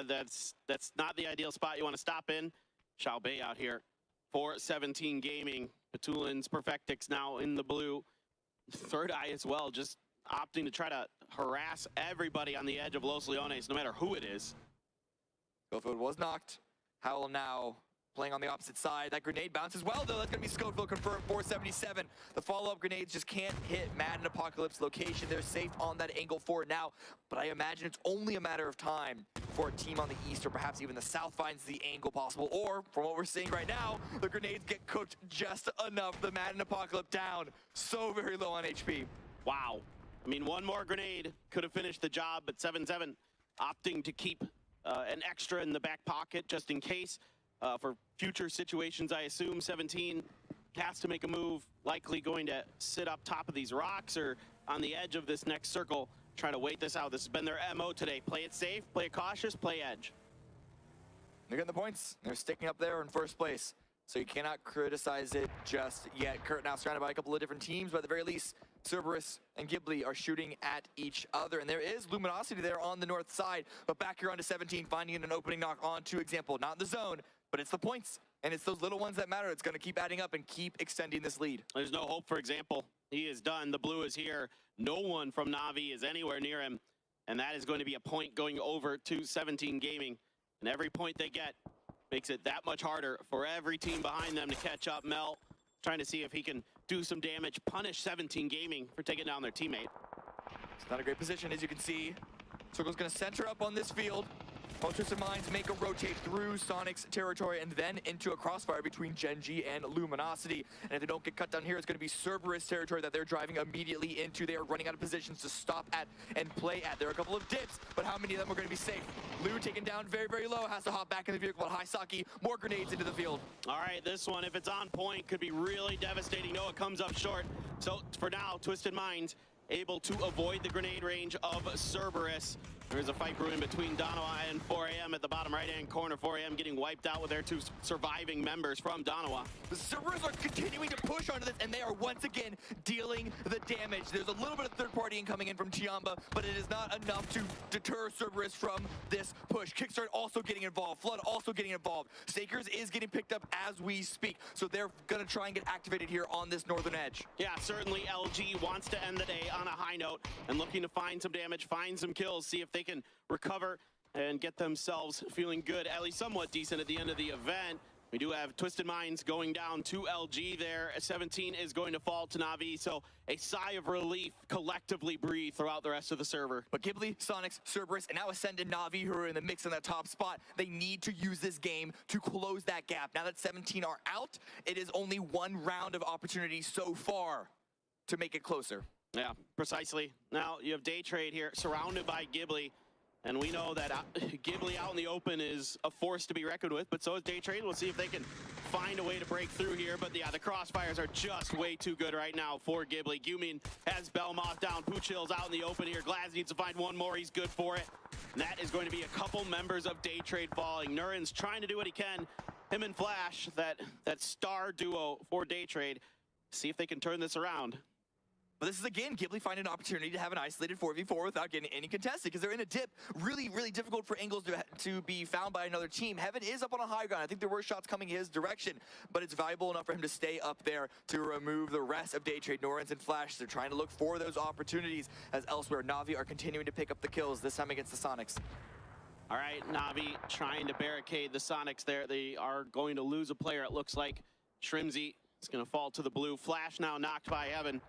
That's not the ideal spot you want to stop in. Xiao Bei out here for 17 Gaming. Batulin's Perfectix now in the blue. Third Eye as well, just opting to try to harass everybody on the edge of Los Leones, no matter who it is. Schofield was knocked. Howell now playing on the opposite side. That grenade bounces well, though. That's going to be Schofield confirmed, 477. The follow-up grenades just can't hit Madden Apocalypse location. They're safe on that angle for now, but I imagine it's only a matter of time before a team on the east or perhaps even the south finds the angle possible. Or, from what we're seeing right now, the grenades get cooked just enough. The Madden Apocalypse down so very low on HP. Wow. I mean, one more grenade could have finished the job, but 7-7 opting to keep an extra in the back pocket just in case. For future situations, I assume 17 has to make a move, likely going to sit up top of these rocks or on the edge of this next circle, try to wait this out. This has been their MO today. Play it safe, play it cautious, play edge. They're getting the points. They're sticking up there in first place, so you cannot criticize it just yet. Kurt now surrounded by a couple of different teams, but at the very least, Cerberus and Ghibli are shooting at each other. And there is Luminosity there on the north side, but back here onto 17, finding an opening knock on to Example. Not in the zone, but it's the points, and it's those little ones that matter. It's going to keep adding up and keep extending this lead. There's no hope for Example. He is done. The blue is here. No one from Na'Vi is anywhere near him, and that is going to be a point going over to 17 Gaming. And every point they get makes it that much harder for every team behind them to catch up. Mel trying to see if he can do some damage, punish 17 Gaming for taking down their teammate. It's not a great position, as you can see. Circle's going to center up on this field. Twisted Minds make a rotate through Sonic's territory and then into a crossfire between Gen G and Luminosity. And if they don't get cut down here, it's going to be Cerberus territory that they're driving immediately into. They are running out of positions to stop at and play at. There are a couple of dips, but how many of them are going to be safe? Lou taken down very, very low, has to hop back in the vehicle, but Haisaki, more grenades into the field. All right, this one, if it's on point, could be really devastating. No, it comes up short. So for now, Twisted Minds able to avoid the grenade range of Cerberus. There's a fight brewing between Tan.aw and 4am at the bottom right-hand corner. 4am getting wiped out with their two surviving members from Tan.aw. The Cerberus are continuing to push onto this, and they are once again dealing the damage. There's a little bit of third party incoming in from Chiamba, but it is not enough to deter Cerberus from this push. Kickstart also getting involved. Flood also getting involved. Stakers is getting picked up as we speak, so they're going to try and get activated here on this northern edge. Yeah, certainly LG wants to end the day on a high note and looking to find some damage, find some kills, see if they can recover and get themselves feeling good, at least somewhat decent at the end of the event. We do have Twisted Minds going down to LG there. 17 is going to fall to Na'Vi, so a sigh of relief collectively breathe throughout the rest of the server. But Ghibli, Sonics, Cerberus, and now Ascend and Na'Vi, who are in the mix in that top spot, they need to use this game to close that gap. Now that 17 are out, it is only one round of opportunity so far to make it closer. Yeah, precisely. Now you have Day Trade here, surrounded by Ghibli. And we know that Ghibli out in the open is a force to be reckoned with, but so is Daytrade. We'll see if they can find a way to break through here. But yeah, the crossfires are just way too good right now for Ghibli. Gumin has Belmoth down. Poochill's out in the open here. Glaz needs to find one more. He's good for it. And that is going to be a couple members of Daytrade falling. Nurin's trying to do what he can. Him and Flash, that star duo for Daytrade. See if they can turn this around. But this is, again, Ghibli finding an opportunity to have an isolated 4v4 without getting any contested, because they're in a dip. Really, really difficult for angles to be found by another team. Heaven is up on a high ground. I think there were shots coming his direction, but it's valuable enough for him to stay up there to remove the rest of Daytrade. Norins and Flash, they're trying to look for those opportunities, as elsewhere, Na'Vi are continuing to pick up the kills, this time against the Sonics. All right, Na'Vi trying to barricade the Sonics there. They are going to lose a player, it looks like. Shrimzy is going to fall to the blue. Flash now knocked by Heaven.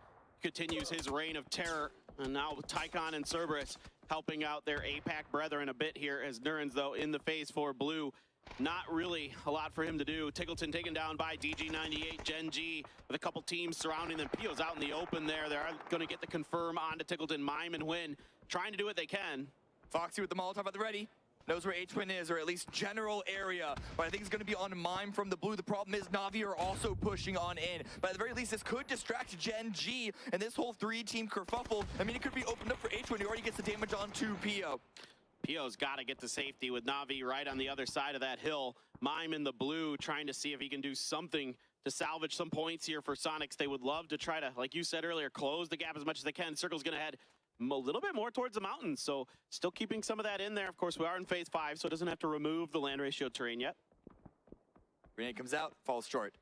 Continues his reign of terror, and now Tycon and Cerberus helping out their APAC brethren a bit here, as Nurins, though, in the phase for blue. Not really a lot for him to do. Tickleton taken down by DG98, Gen G with a couple teams surrounding them. Pio's out in the open there. They're going to get the confirm onto Tickleton. Mime and Win trying to do what they can. Foxy with the Molotov at the ready. Knows where H-Twin is, or at least general area. But I think it's going to be on Mime from the blue. The problem is Na'Vi are also pushing on in. But at the very least, this could distract Gen G and this whole three-team kerfuffle. I mean, it could be opened up for H-Twin, who already gets the damage on to Pio. Pio's got to get to safety with Na'Vi right on the other side of that hill. Mime in the blue trying to see if he can do something to salvage some points here for Sonics. They would love to try to, like you said earlier, close the gap as much as they can. Circle's going to head a little bit more towards the mountains, so still keeping some of that in there. Of course, we are in phase 5, so it doesn't have to remove the land ratio terrain yet. Grenade comes out, falls short.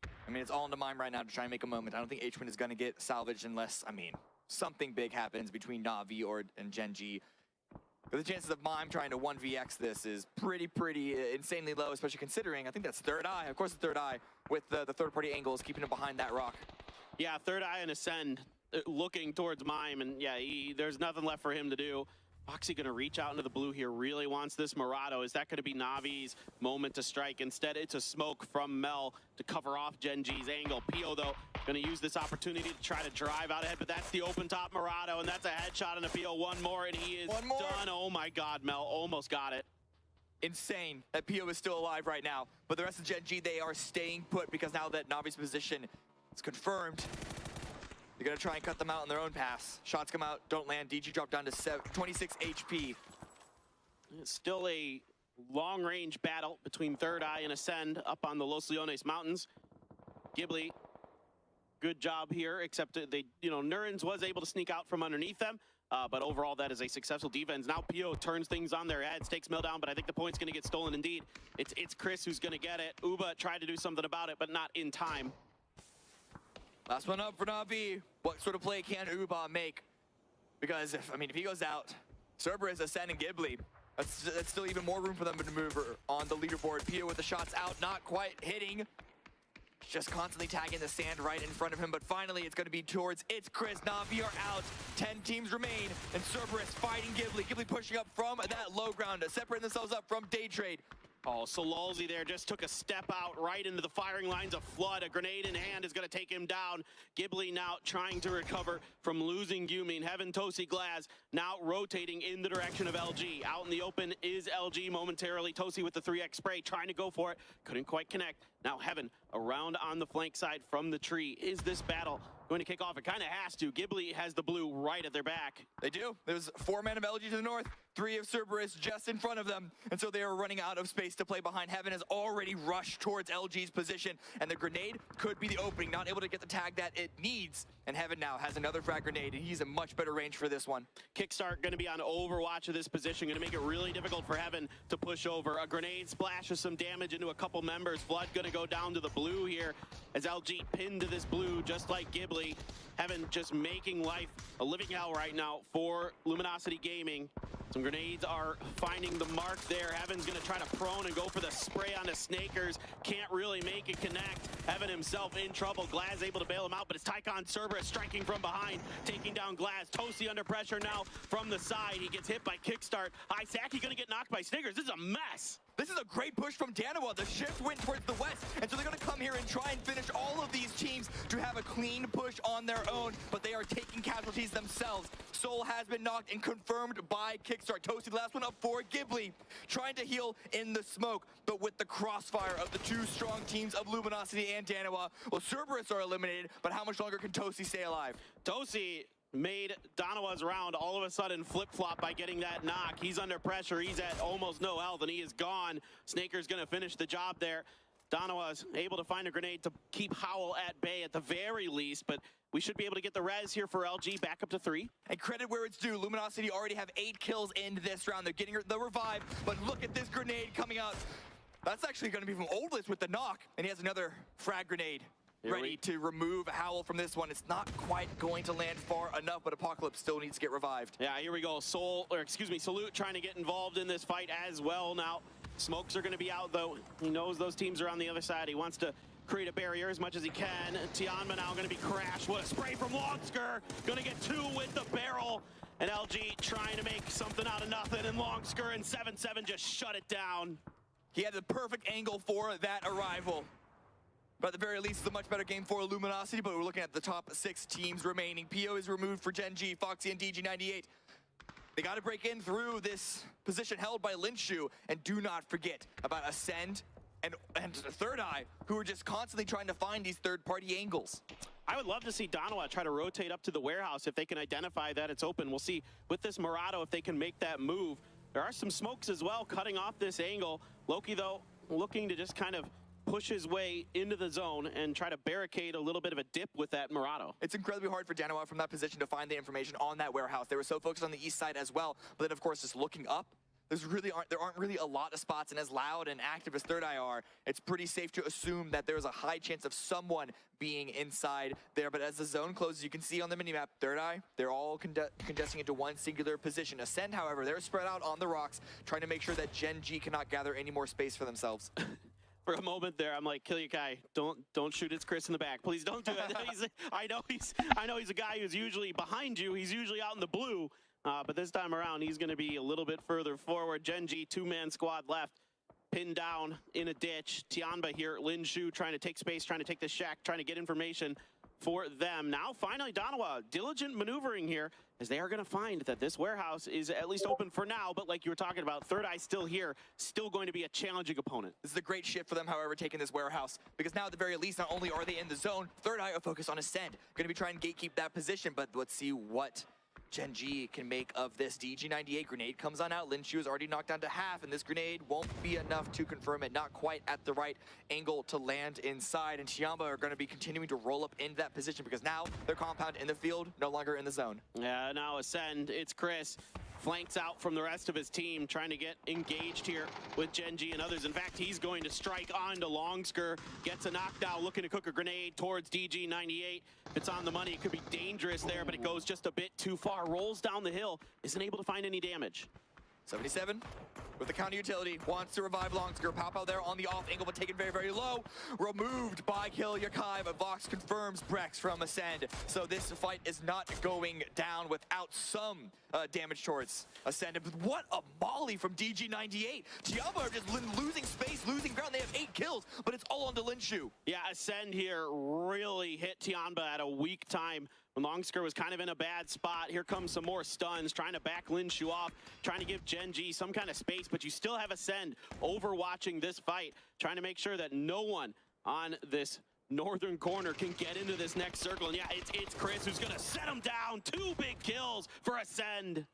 I mean, it's all into Mime right now to try and make a moment. I don't think H-Twin is going to get salvaged unless, I mean, something big happens between Na'Vi and Gen G. But the chances of Mime trying to 1vx this is pretty insanely low, especially considering, I think that's Third Eye. Of course, the Third Eye with the third-party angles, keeping him behind that rock. Yeah, Third Eye and Ascend looking towards Mime, and yeah, there's nothing left for him to do. Foxy going to reach out into the blue here, really wants this Murado. Is that going to be Na'Vi's moment to strike? Instead, it's a smoke from Mel to cover off Gen G's angle. Pio, though, going to use this opportunity to try to drive out ahead, but that's the open top Murado, and that's a headshot on a Pio. One more, and he is done. Oh my God, Mel almost got it. Insane that Pio is still alive right now, but the rest of Gen G, they are staying put, because now that Na'Vi's position is confirmed, they're going to try and cut them out on their own pass. Shots come out, don't land. DG dropped down to 26 HP. It's still a long-range battle between Third Eye and Ascend up on the Los Leones Mountains. Ghibli, good job here, except they, Nurins was able to sneak out from underneath them. But overall, that is a successful defense. Now Pio turns things on their heads, takes Mel down, but I think the point's going to get stolen indeed. It's Chris who's going to get it. Uba tried to do something about it, but not in time. Last one up for Na'Vi. What sort of play can Uba make? Because, if he goes out, Cerberus, Ascend, and Ghibli, that's still even more room for them to maneuver on the leaderboard. Pio with the shots out, not quite hitting. Just constantly tagging the sand right in front of him, but finally it's going to be towards It's Chris. Na'Vi are out. 10 teams remain, and Cerberus fighting Ghibli. Ghibli pushing up from that low ground, separating themselves up from Daytrade. Oh, Solalzi there just took a step out right into the firing lines of Flood. A grenade in hand is going to take him down. Ghibli now trying to recover from losing Gumin. Heaven, Tosi, Glaz now rotating in the direction of LG. Out in the open is LG momentarily. Tosi with the 3x spray trying to go for it. Couldn't quite connect. Now Heaven around on the flank side from the tree. Is this battle going to kick off? It kind of has to. Ghibli has the blue right at their back. They do. There's 4 men of LG to the north, 3 of Cerberus just in front of them. And so they are running out of space to play behind. Heaven has already rushed towards LG's position, and the grenade could be the opening. Not able to get the tag that it needs. And Heaven now has another frag grenade, and he's in much better range for this one. Kickstart going to be on overwatch of this position. Going to make it really difficult for Heaven to push over. A grenade splashes some damage into a couple members. Flood going to go down to the blue here as LG pinned to this blue just like Ghibli. Heaven just making life a living hell right now for Luminosity Gaming. Some grenades are finding the mark there. Heaven's going to try to prone and go for the spray on the Snakers. Can't really make it connect. Heaven himself in trouble. Glaz able to bail him out, but it's Tycon Cerberus striking from behind, taking down Glaz. Tosi under pressure now from the side. He gets hit by Kickstart. Isaki going to get knocked by Snakers. This is a mess. This is a great push from Tan.aw. The shift went towards the west, and so they're going to come here and try and finish all of these teams to have a clean push on their own, but they are taking casualties themselves. Soul has been knocked and confirmed by Kickstart. Toasty, the last one up for Ghibli, trying to heal in the smoke, but with the crossfire of the two strong teams of Luminosity and Tan.aw. Well, Cerberus are eliminated, but how much longer can Toasty stay alive? Toasty made Tan.aw's round all of a sudden flip-flop by getting that knock. He's under pressure. He's at almost no health, and he is gone. Snaker's going to finish the job there. Tan.aw's able to find a grenade to keep Howl at bay at the very least, but we should be able to get the res here for LG back up to 3. And credit where it's due, Luminosity already have 8 kills in this round. They're getting the revive, but look at this grenade coming out. That's actually going to be from Oldless with the knock, and he has another frag grenade ready to remove Howl from this one. It's not quite going to land far enough, but Apocalypse still needs to get revived. Yeah, here we go. Salute trying to get involved in this fight as well now. Smokes are going to be out, though. He knows those teams are on the other side. He wants to create a barrier as much as he can. Tan.aw now going to be crashed. What a spray from Longsker. Going to get 2 with the barrel. And LG trying to make something out of nothing. And Longsker and 7-7 just shut it down. He had the perfect angle for that arrival. But at the very least, it's a much better game for Luminosity, but we're looking at the top 6 teams remaining. PO is removed for Gen G, Foxy, and DG98. They got to break in through this position held by Linshu, and do not forget about Ascend and Third Eye, who are just constantly trying to find these third-party angles. I would love to see Tan.aw try to rotate up to the warehouse if they can identify that it's open. We'll see with this Murado if they can make that move. There are some smokes as well cutting off this angle. Loki, though, looking to just kind of push his way into the zone and try to barricade a little bit of a dip with that Murado. It's incredibly hard for Tan.aw from that position to find the information on that warehouse. They were so focused on the east side as well, but then of course just looking up, there aren't really a lot of spots, and as loud and active as Third Eye are, it's pretty safe to assume that there's a high chance of someone being inside there. But as the zone closes, you can see on the minimap, Third Eye, they're all condensing into one singular position. Ascend, however, they're spread out on the rocks, trying to make sure that Gen G cannot gather any more space for themselves. For a moment there, I'm like, Kilyakai, don't shoot. It's Chris in the back. Please don't do it. I know he's a guy who's usually behind you. He's usually out in the blue, but this time around, he's going to be a little bit further forward. Gen G, 2-man squad left, pinned down in a ditch. Tianba here, Linshu trying to take space, trying to take the shack, trying to get information for them. Now, finally, Tan.aw, diligent maneuvering here, as they are going to find that this warehouse is at least open for now, but like you were talking about, Third Eye still here, still going to be a challenging opponent. This is a great shift for them, however, taking this warehouse, because now at the very least, not only are they in the zone, Third Eye are focused on Ascend. Going to be trying to gatekeep that position, but let's see what Gen G can make of this. DG98 grenade comes on out. Linshu is already knocked down to half, and this grenade won't be enough to confirm it. Not quite at the right angle to land inside, and Tianba are going to be continuing to roll up into that position because now their compound in the field, no longer in the zone. Yeah, now Ascend, it's Chris. Flanks out from the rest of his team, trying to get engaged here with Gen G and others. In fact, he's going to strike onto Longsker, gets a knockdown, looking to cook a grenade towards DG98. If it's on the money, it could be dangerous there, but it goes just a bit too far. Rolls down the hill, isn't able to find any damage. 77 with the counter utility, wants to revive Longsker. Pop out there on the off angle, but taken very, very low. Removed by Kilyakai, but Vox confirms Brex from Ascend. So this fight is not going down without some damage towards Ascend. But what a molly from DG98. Tianba are just losing space, losing ground. They have 8 kills, but it's all on to Linshu. Yeah, Ascend here really hit Tianba at a weak time. When Longsker was kind of in a bad spot, here comes some more stuns, trying to back Linshu off, trying to give Gen G some kind of space, but you still have Ascend overwatching this fight, trying to make sure that no one on this northern corner can get into this next circle. And yeah, it's Chris who's gonna set him down. 2 big kills for Ascend.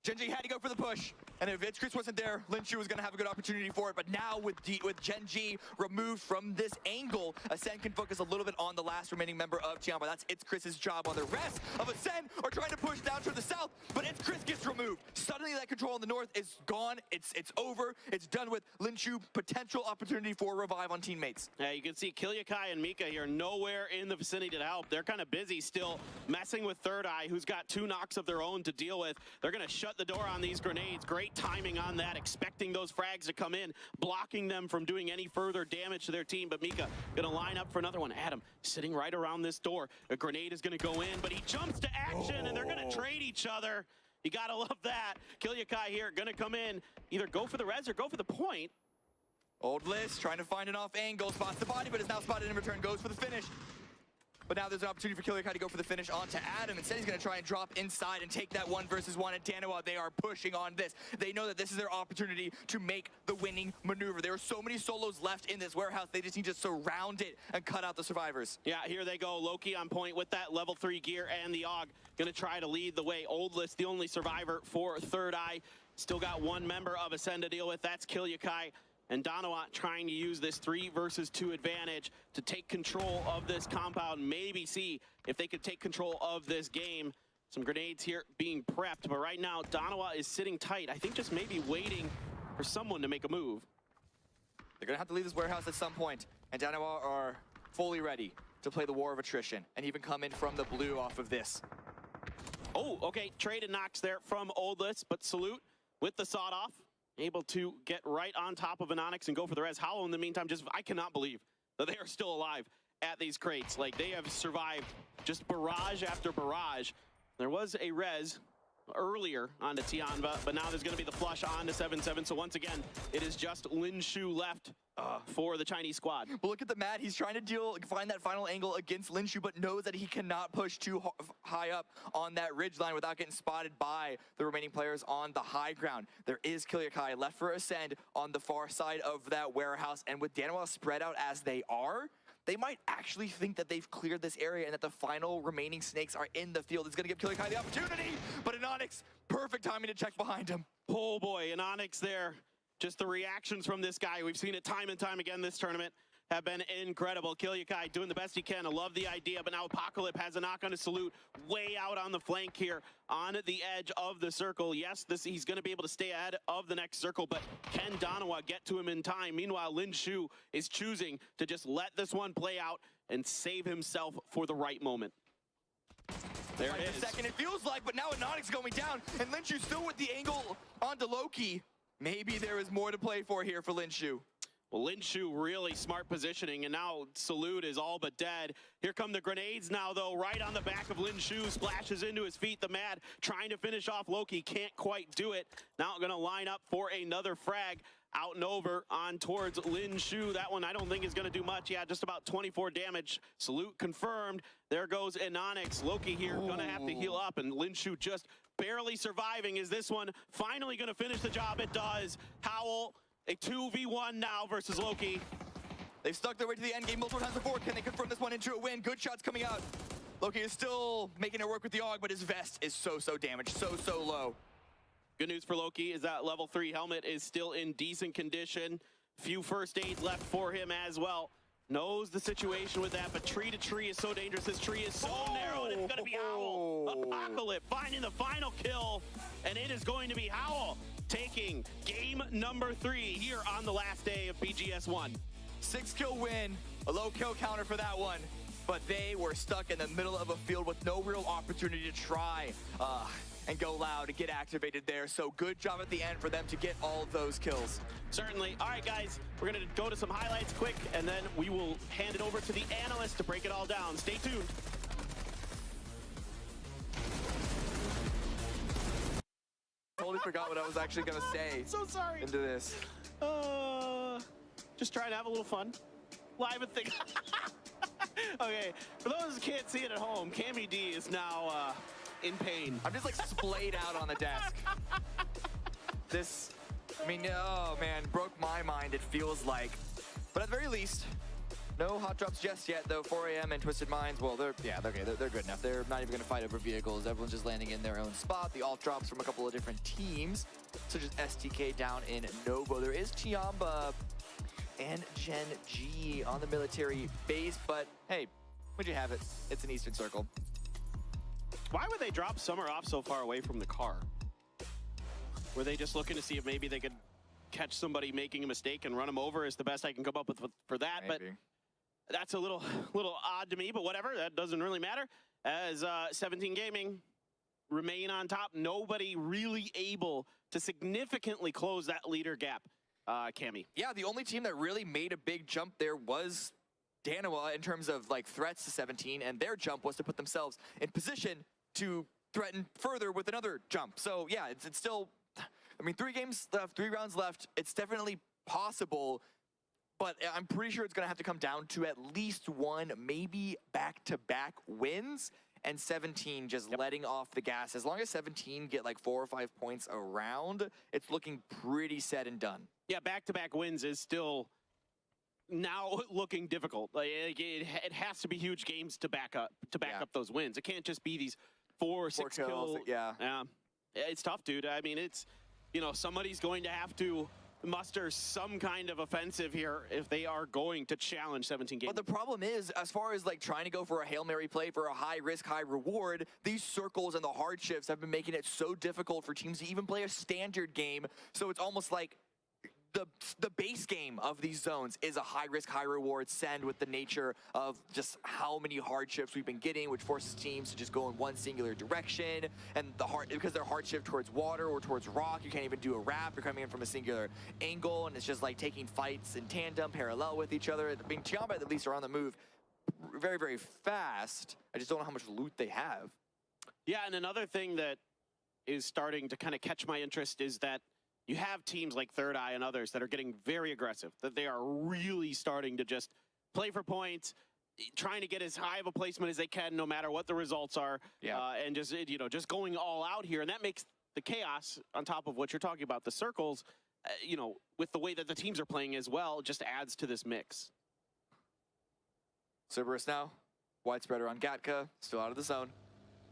Gen G had to go for the push, and if Chris wasn't there, Linshu was going to have a good opportunity for it, but now with Gen G removed from this angle, Ascend can focus a little bit on the last remaining member of Tianba. That's It's Chris's job, while the rest of Ascend are trying to push down to the south, but It's Chris gets removed. Suddenly that control in the north is gone, it's over, it's done with Linshu, potential opportunity for revive on teammates. Yeah, you can see Kilyakai and Mika here nowhere in the vicinity to help. They're kind of busy still messing with Third Eye, who's got 2 knocks of their own to deal with. They're going to shut the door on these grenades. Great timing on that, expecting those frags to come in, blocking them from doing any further damage to their team. But Mika gonna line up for another one. Adam sitting right around this door. A grenade is gonna go in, but he jumps to action and they're gonna trade each other. You gotta love that. Kilyakai here gonna come in, either go for the res or go for the point. Old List trying to find an off angle, spots the body, but is now spotted in return, goes for the finish. But now there's an opportunity for Killer Kai to go for the finish onto Adam. Instead, he's going to try and drop inside and take that 1 versus 1. And Tan.aw, they are pushing on this. They know that this is their opportunity to make the winning maneuver. There are so many solos left in this warehouse. They just need to surround it and cut out the survivors. Yeah, here they go. Loki on point with that level 3 gear, and the AUG going to try to lead the way. Old List, the only survivor for Third Eye. Still got one member of Ascend to deal with. That's Killer Kai. And Tan.aw trying to use this 3 versus 2 advantage to take control of this compound, maybe see if they could take control of this game. Some grenades here being prepped, but right now Tan.aw is sitting tight. I think just maybe waiting for someone to make a move. They're going to have to leave this warehouse at some point, and Tan.aw are fully ready to play the war of attrition and even come in from the blue off of this. Oh, okay, traded knocks there from Old List, but Salute with the sawed off. Able to get right on top of an Onyx and go for the res. Howl in the meantime, just I cannot believe that they are still alive at these crates. Like, they have survived just barrage after barrage. There was a res earlier onto Tianva, but now there's going to be the flush onto 7-7. So once again, it is just Lin Shu left for the Chinese squad. But look at the Mad. He's trying to find that final angle against Lin Shu, but knows that he cannot push too high up on that ridge line without getting spotted by the remaining players on the high ground. There is Killer Kai left for Ascend on the far side of that warehouse, and with Tan.aw spread out as they are, they might actually think that they've cleared this area and that the final remaining snakes are in the field. It's going to give Killer Kai the opportunity, but an Onyx, perfect timing to check behind him. Oh boy, an Onyx there. Just the reactions from this guy, we've seen it time and time again this tournament, have been incredible. Killer Kai doing the best he can. I love the idea, but now Apocalypse has a knock on a Salute way out on the flank here on the edge of the circle. Yes, he's going to be able to stay ahead of the next circle, but can Tan.aw get to him in time? Meanwhile, Lin Shu is choosing to just let this one play out and save himself for the right moment. There it is. A second, it feels like, but now an Onyx going down, and Lin Shu still with the angle onto Loki. Maybe there is more to play for here for Lin Shu. Well, Lin Shu really smart positioning, and now Salute is all but dead. Here come the grenades now, though, right on the back of Lin Shu, splashes into his feet. The Mad trying to finish off Loki, can't quite do it. Now going to line up for another frag out and over on towards Lin Shu. That one I don't think is going to do much. Yeah, just about 24 damage. Salute confirmed. There goes an Onyx. Loki here going to have to heal up, and Lin Shu just barely surviving. Is this one finally going to finish the job? It does. Howl, a 2v1 now versus Loki. They've stuck their way to the end game multiple times before. Can they confirm this one into a win? Good shots coming out. Loki is still making it work with the AUG, but his vest is so damaged, so low. Good news for Loki is that level 3 helmet is still in decent condition. Few first aids left for him as well. Knows the situation with that, but tree to tree is so dangerous. This tree is so narrow, and it's going to be Howl. Apocalypse finding the final kill, and it is going to be Howl taking game number 3 here on the last day of BGS 1. 6-kill win, a low kill counter for that one, but they were stuck in the middle of a field with no real opportunity to try and go loud and get activated there. So good job at the end for them to get all those kills. Certainly. All right, guys, we're going to go to some highlights quick, and then we will hand it over to the analyst to break it all down. Stay tuned. Totally forgot what I was actually going to say. So sorry. Into this. Just trying to have a little fun. Live and think. Okay, for those who can't see it at home, Cammy D is now in pain. I'm just like splayed out on the desk. This, I mean, oh man, broke my mind, it feels like. But at the very least, no hot drops just yet, though. 4 a.m. and Twisted Minds, well, they're good enough. They're not even going to fight over vehicles. Everyone's just landing in their own spot. The alt drops from a couple of different teams, such as STK down in Novo. There is Tiamba and Gen G on the military base, but hey, would you have it? It's an Eastern Circle. Why would they drop Summer off so far away from the car? Were they just looking to see if maybe they could catch somebody making a mistake and run them over? Is the best I can come up with for that. Maybe. But that's a little odd to me, but whatever. That doesn't really matter. As 17 Gaming remain on top, nobody really able to significantly close that leader gap. Cammy. Yeah, the only team that really made a big jump there was Tan.aw in terms of like threats to 17, and their jump was to put themselves in position to threaten further with another jump. So yeah, it's still, I mean, 3 games left, 3 rounds left. It's definitely possible, but I'm pretty sure it's going to have to come down to at least one, maybe back-to-back wins, and 17 just letting off the gas. As long as 17 get like 4 or 5 points around, it's looking pretty said and done. Yeah, back-to-back wins is still now looking difficult. Like it has to be huge games to back up those wins. It can't just be these 4 or 6 kills. Yeah, it's tough, dude. I mean, it's, you know, somebody's going to have to muster some kind of offensive here if they are going to challenge 17 games. But the problem is, as far as like trying to go for a Hail Mary play for a high risk, high reward, these circles and the hardships have been making it so difficult for teams to even play a standard game. So it's almost like the base game of these zones is a high risk, high reward send with the nature of just how many hardships we've been getting, which forces teams to just go in one singular direction. And because they're hardship towards water or towards rock, you can't even do a wrap. You're coming in from a singular angle, and it's just like taking fights in tandem, parallel with each other. I mean, Tan.aw at least are on the move very, very fast. I just don't know how much loot they have. Yeah, and another thing that is starting to kind of catch my interest is that you have teams like Tan.aw and others that are getting very aggressive, that they are really starting to just play for points, trying to get as high of a placement as they can, no matter what the results are, and just, you know, just going all out here. And that makes the chaos on top of what you're talking about, the circles, you know, with the way that the teams are playing as well, just adds to this mix. Cerberus now, widespreader on Gatka, still out of the zone.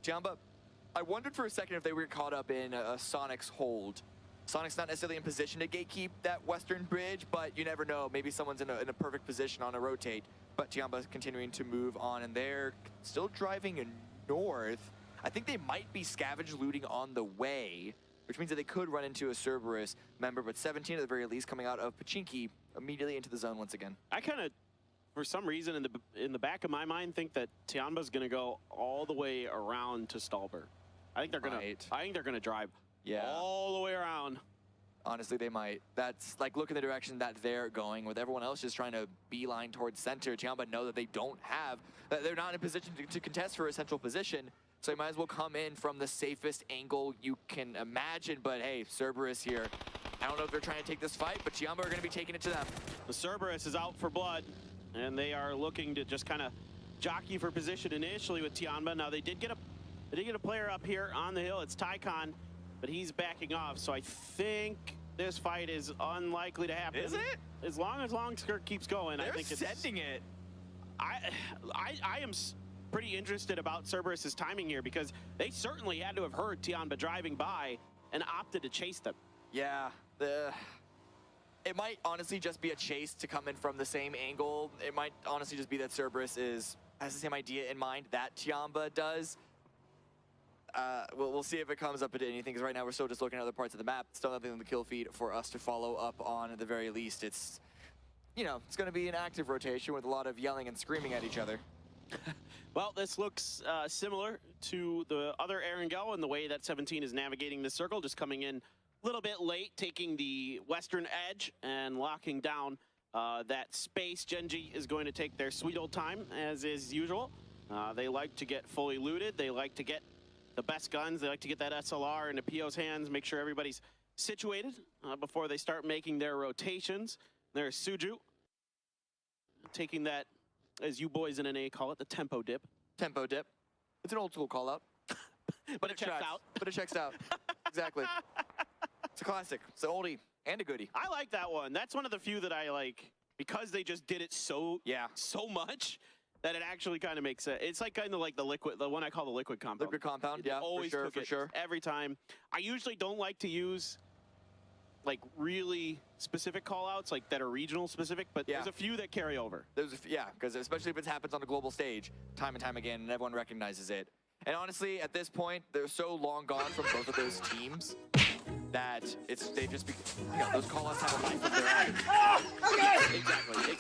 Tan.aw, I wondered for a second if they were caught up in Sonic's hold. Sonic's not necessarily in position to gatekeep that western bridge, but you never know. Maybe someone's in a perfect position on a rotate. But Tan.aw continuing to move on, and they're still driving north. I think they might be scavenge looting on the way, which means that they could run into a Cerberus member, but 17 at the very least coming out of Pachinki immediately into the zone once again. I kind of, for some reason, in the back of my mind, think that Tan.aw's going to go all the way around to Stalber. I think they're going to. I think they're going to drive all the way around. Honestly, they might. That's like, look in the direction that they're going, with everyone else just trying to beeline towards center. Tan.aw know that they don't have, that they're not in a position to contest for a central position. So you might as well come in from the safest angle you can imagine. But hey, Cerberus here. I don't know if they're trying to take this fight, but Tan.aw are going to be taking it to them. The Cerberus is out for blood, and they are looking to just kind of jockey for position initially with Tan.aw. Now they did get a player up here on the hill. It's Tycon, but he's backing off. So I think this fight is unlikely to happen. Is it? As long as Longskirt keeps going, I think it's sending it. I am pretty interested about Cerberus's timing here, because they certainly had to have heard Tan.aw driving by and opted to chase them. Yeah, it might honestly just be a chase to come in from the same angle. It might honestly just be that Cerberus has the same idea in mind that Tan.aw does. We'll see if it comes up into anything, because right now we're still just looking at other parts of the map. Still nothing on the kill feed for us to follow up on at the very least. It's, you know, it's going to be an active rotation with a lot of yelling and screaming at each other. Well, this looks similar to the other Erangel in the way that 17 is navigating the circle, just coming in a little bit late, taking the western edge and locking down that space. Genji is going to take their sweet old time, as is usual. They like to get fully looted. They like to get the best guns. They like to get that SLR into PO's hands, make sure everybody's situated before they start making their rotations. There's Suju taking that, as you boys in NA call it, the tempo dip. Tempo dip. It's an old school call out. But it checks out. But it checks out. Exactly. It's a classic. It's an oldie and a goodie. I like that one. That's one of the few that I like, because they just did it so much that it actually kind of makes sense. It's like kind of like the one I call the liquid compound. Liquid compound, yeah, always for sure. Every time. I usually don't like to use like really specific call-outs, like that are regional specific, but there's a few that carry over. Because especially if it happens on a global stage, time and time again, and everyone recognizes it. And honestly, at this point, they're so long gone from both of those teams that they just, you know, those call-outs have a life of their own. Exactly.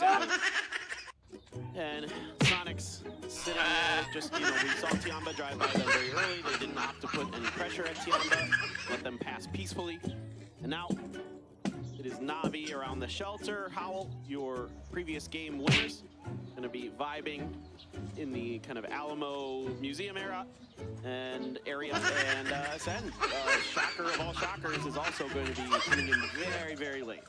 And Sonic's sitting there, just, you know, we saw Tan.aw drive by them very early. They didn't have to put any pressure at Tan.aw, let them pass peacefully. And now it is Na'Vi around the shelter. Howl, your previous game winners, going to be vibing in the kind of Alamo Museum area. And Sen, shocker of all shockers, is also going to be coming in very, very late.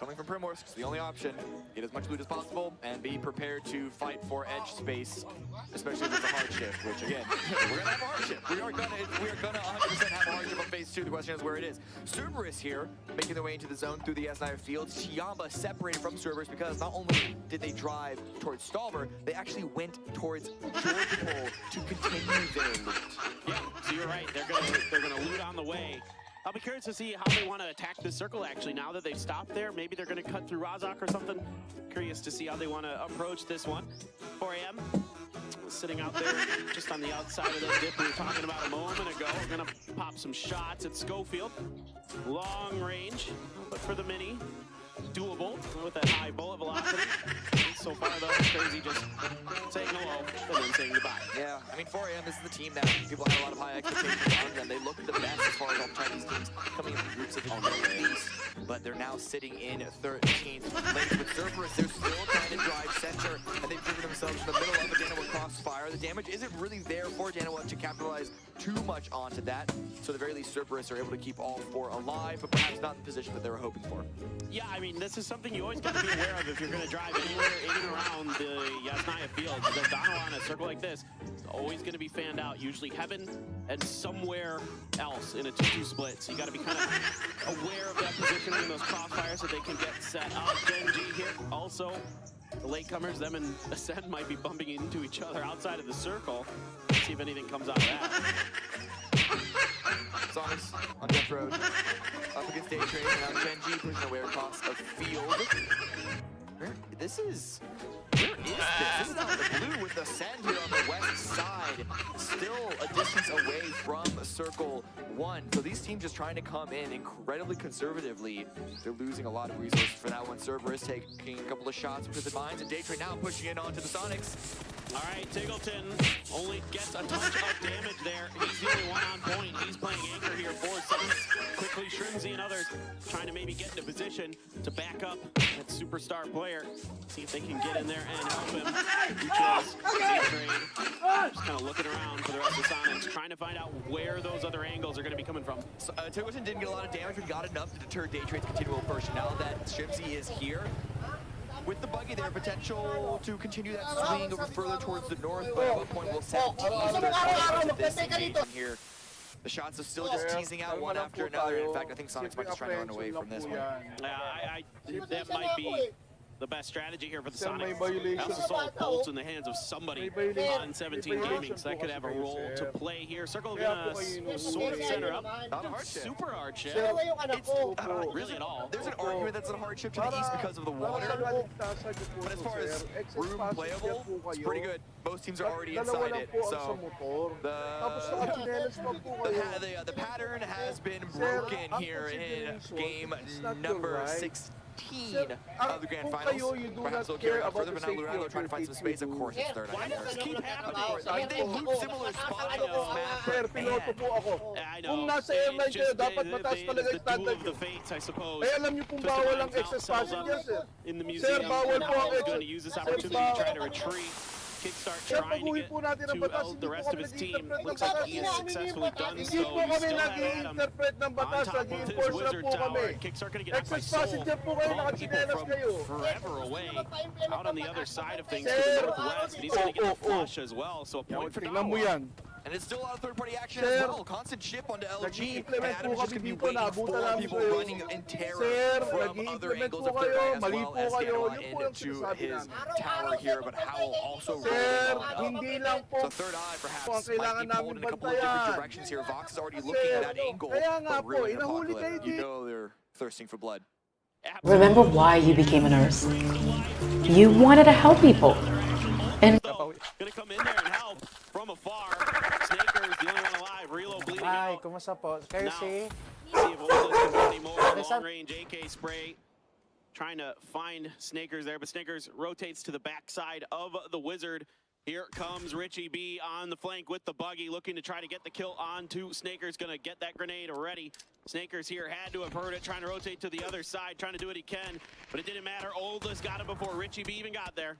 coming from Primorsk, it's the only option. Get as much loot as possible and be prepared to fight for edge space, especially with the hard shift, which again, we're gonna have a hard shift. We are gonna 100% have a hard shift on phase 2. The question is where it is. Cerberus here, making their way into the zone through the S9 fields. Tiamba separated from Cerberus because not only did they drive towards Stalver, they actually went towards George Pole to continue their loot. Yeah, so you're right. They're gonna loot on the way. I'll be curious to see how they want to attack this circle, actually, now that they've stopped there. Maybe they're going to cut through Razak or something. Curious to see how they want to approach this one. 4 a.m. sitting out there just on the outside of that dip we were talking about a moment ago. We're going to pop some shots at Schofield. Long range, but for the mini, doable with that high bullet velocity. So far, though, it's crazy just saying hello and then saying goodbye. Yeah, I mean, 4 a.m. this is the team that people have a lot of high expectations on them. They look the best as far as all the Chinese teams coming in from groups of these, but they're now sitting in 13th place with Cerberus. They're still trying to drive center, and they've driven themselves to the middle of a Dan.aw crossfire. The damage isn't really there for Dan.aw to capitalize too much onto that, so at the very least, Cerberus are able to keep all 4 alive, but perhaps not in the position that they were hoping for. Yeah, I mean, this is something you always got to be aware of if you're going to drive anywhere in and around the Yasnaya field. The Dan.aw on a circle like this is always going to be fanned out, usually heaven and somewhere else in a 2-2 split. So you got to be kind of aware of that positioning, those crossfires, so they can get set up. Genji here also. The latecomers, them and Ascend might be bumping into each other outside of the circle. Let's see if anything comes out of that. Sonics on Death Road, up against Daytrade, and now Genji pushing away across a field. Where is this? This is out of the blue with Ascend here on the west side. Still a distance away from Circle 1. So these teams just trying to come in incredibly conservatively. They're losing a lot of resources for that one. Cerberus taking a couple of shots with the mines, and Daytrade now pushing it onto the Sonics. All right, Tiggleton only gets a touch of damage there. He's the only one on point. He's playing anchor here for Suns. Quickly, Shrimsy and others trying to maybe get into position to back up that superstar player. See if they can get in there and help him. Just kind of looking around for the rest of Sonics, trying to find out where those other angles are going to be coming from. So, Tiggleton didn't get a lot of damage, but got enough to deter Daytrade's continual push. Now that Shrimsy is here, with the buggy there, potential to continue that swing over further towards the north, but at what point will 17 this engagement here? The shots are still just teasing out one after another. In fact, I think Sonic's might just trying to run away from this one. That might be the best strategy here for the Sonics. I also saw bolts in the hands of somebody on 17 Gaming, so that could have a role to play here. Circle gonna sort of center up. Not a hardship. Super hardship. It's Really at all. There's an argument that's a hardship to the east because of the water, but as far as room playable, it's pretty good. Most teams are already inside it, so the pattern has been broken here in game number 16 of the grand finals. Perhaps they'll carry on further, but now Lurado trying to find some space. Of course, it's third. Why does this keep happening? I mean, they loop similar spots on this map. Sir, piloto po ako. I know. Kung nasa airline kayo, dapat mataas talaga yung standard the nyo. fates, I suppose. Eh, alam niyo kung bawal ang excess passengers, sir. In the museum, bawal po ang he's going to use this opportunity to try to retreat. Kickstart trying to get to the rest of his team. Looks like he has successfully done so. Hindi po kami nag-i-interpret ng batas, nag-i-enforce na po kami. Kickstart going to get out by Excess soul. passenger po kayo, nakachinelas kayo. Forever away, out on the other side of things to the northwest, and he's going to get the flush as well. So a point for Tingnan mo Dan.aw. yan. And it's still a lot of third-party action as well. Constant chip onto LG, and Nag-i-implement Adam's po just kami going to be dito, waiting for naabutan people namin running in terror Sir, from other nag-i-implement angles po of third kayo, party as mali well po as kayo. Dan.aw Yun po yung into sinasabi his namin. tower here, but Howl also Sir, rolling on hindi lang po So third eye po ang perhaps might kailangan be pulled in namin a couple of different bantayan. directions here. Vox is already looking at that angle, Kaya nga but po, really an inahuli kayo apocalypse. You dito. know they're thirsting for blood. Remember why you became a nurse? You wanted to help people. And Gonna come in there and help from afar. Snaker's the only one alive. Relo bleeding Ay, out. kumusta po? Kayo Now, si... see if Oldest can do any more. Listen. Long-range AK spray. Trying to find Snakers there, but Snakers rotates to the backside of the Wizard. Here comes Richie B on the flank with the buggy, looking to try to get the kill onto Snakers. Gonna get that grenade ready. Snakers here had to have heard it, trying to rotate to the other side, trying to do what he can, but it didn't matter. Oldest got it before Richie B even got there.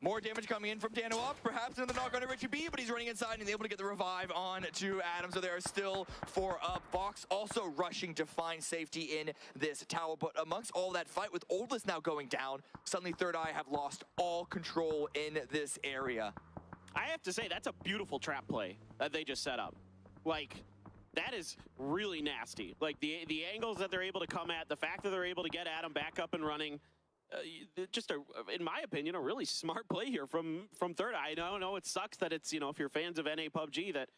More damage coming in from Tan.aw, perhaps another knock on Richie B, but he's running inside and able to get the revive on to Adam, so there are still 4 up. Fox also rushing to find safety in this tower, but amongst all that fight with Oldless now going down, suddenly Third Eye have lost all control in this area. I have to say, that's a beautiful trap play that they just set up. Like, that is really nasty. Like, the angles that they're able to come at, the fact that they're able to get Adam back up and running, just in my opinion, a really smart play here from Third Eye. I know it sucks that it's, if you're fans of NA PUBG, that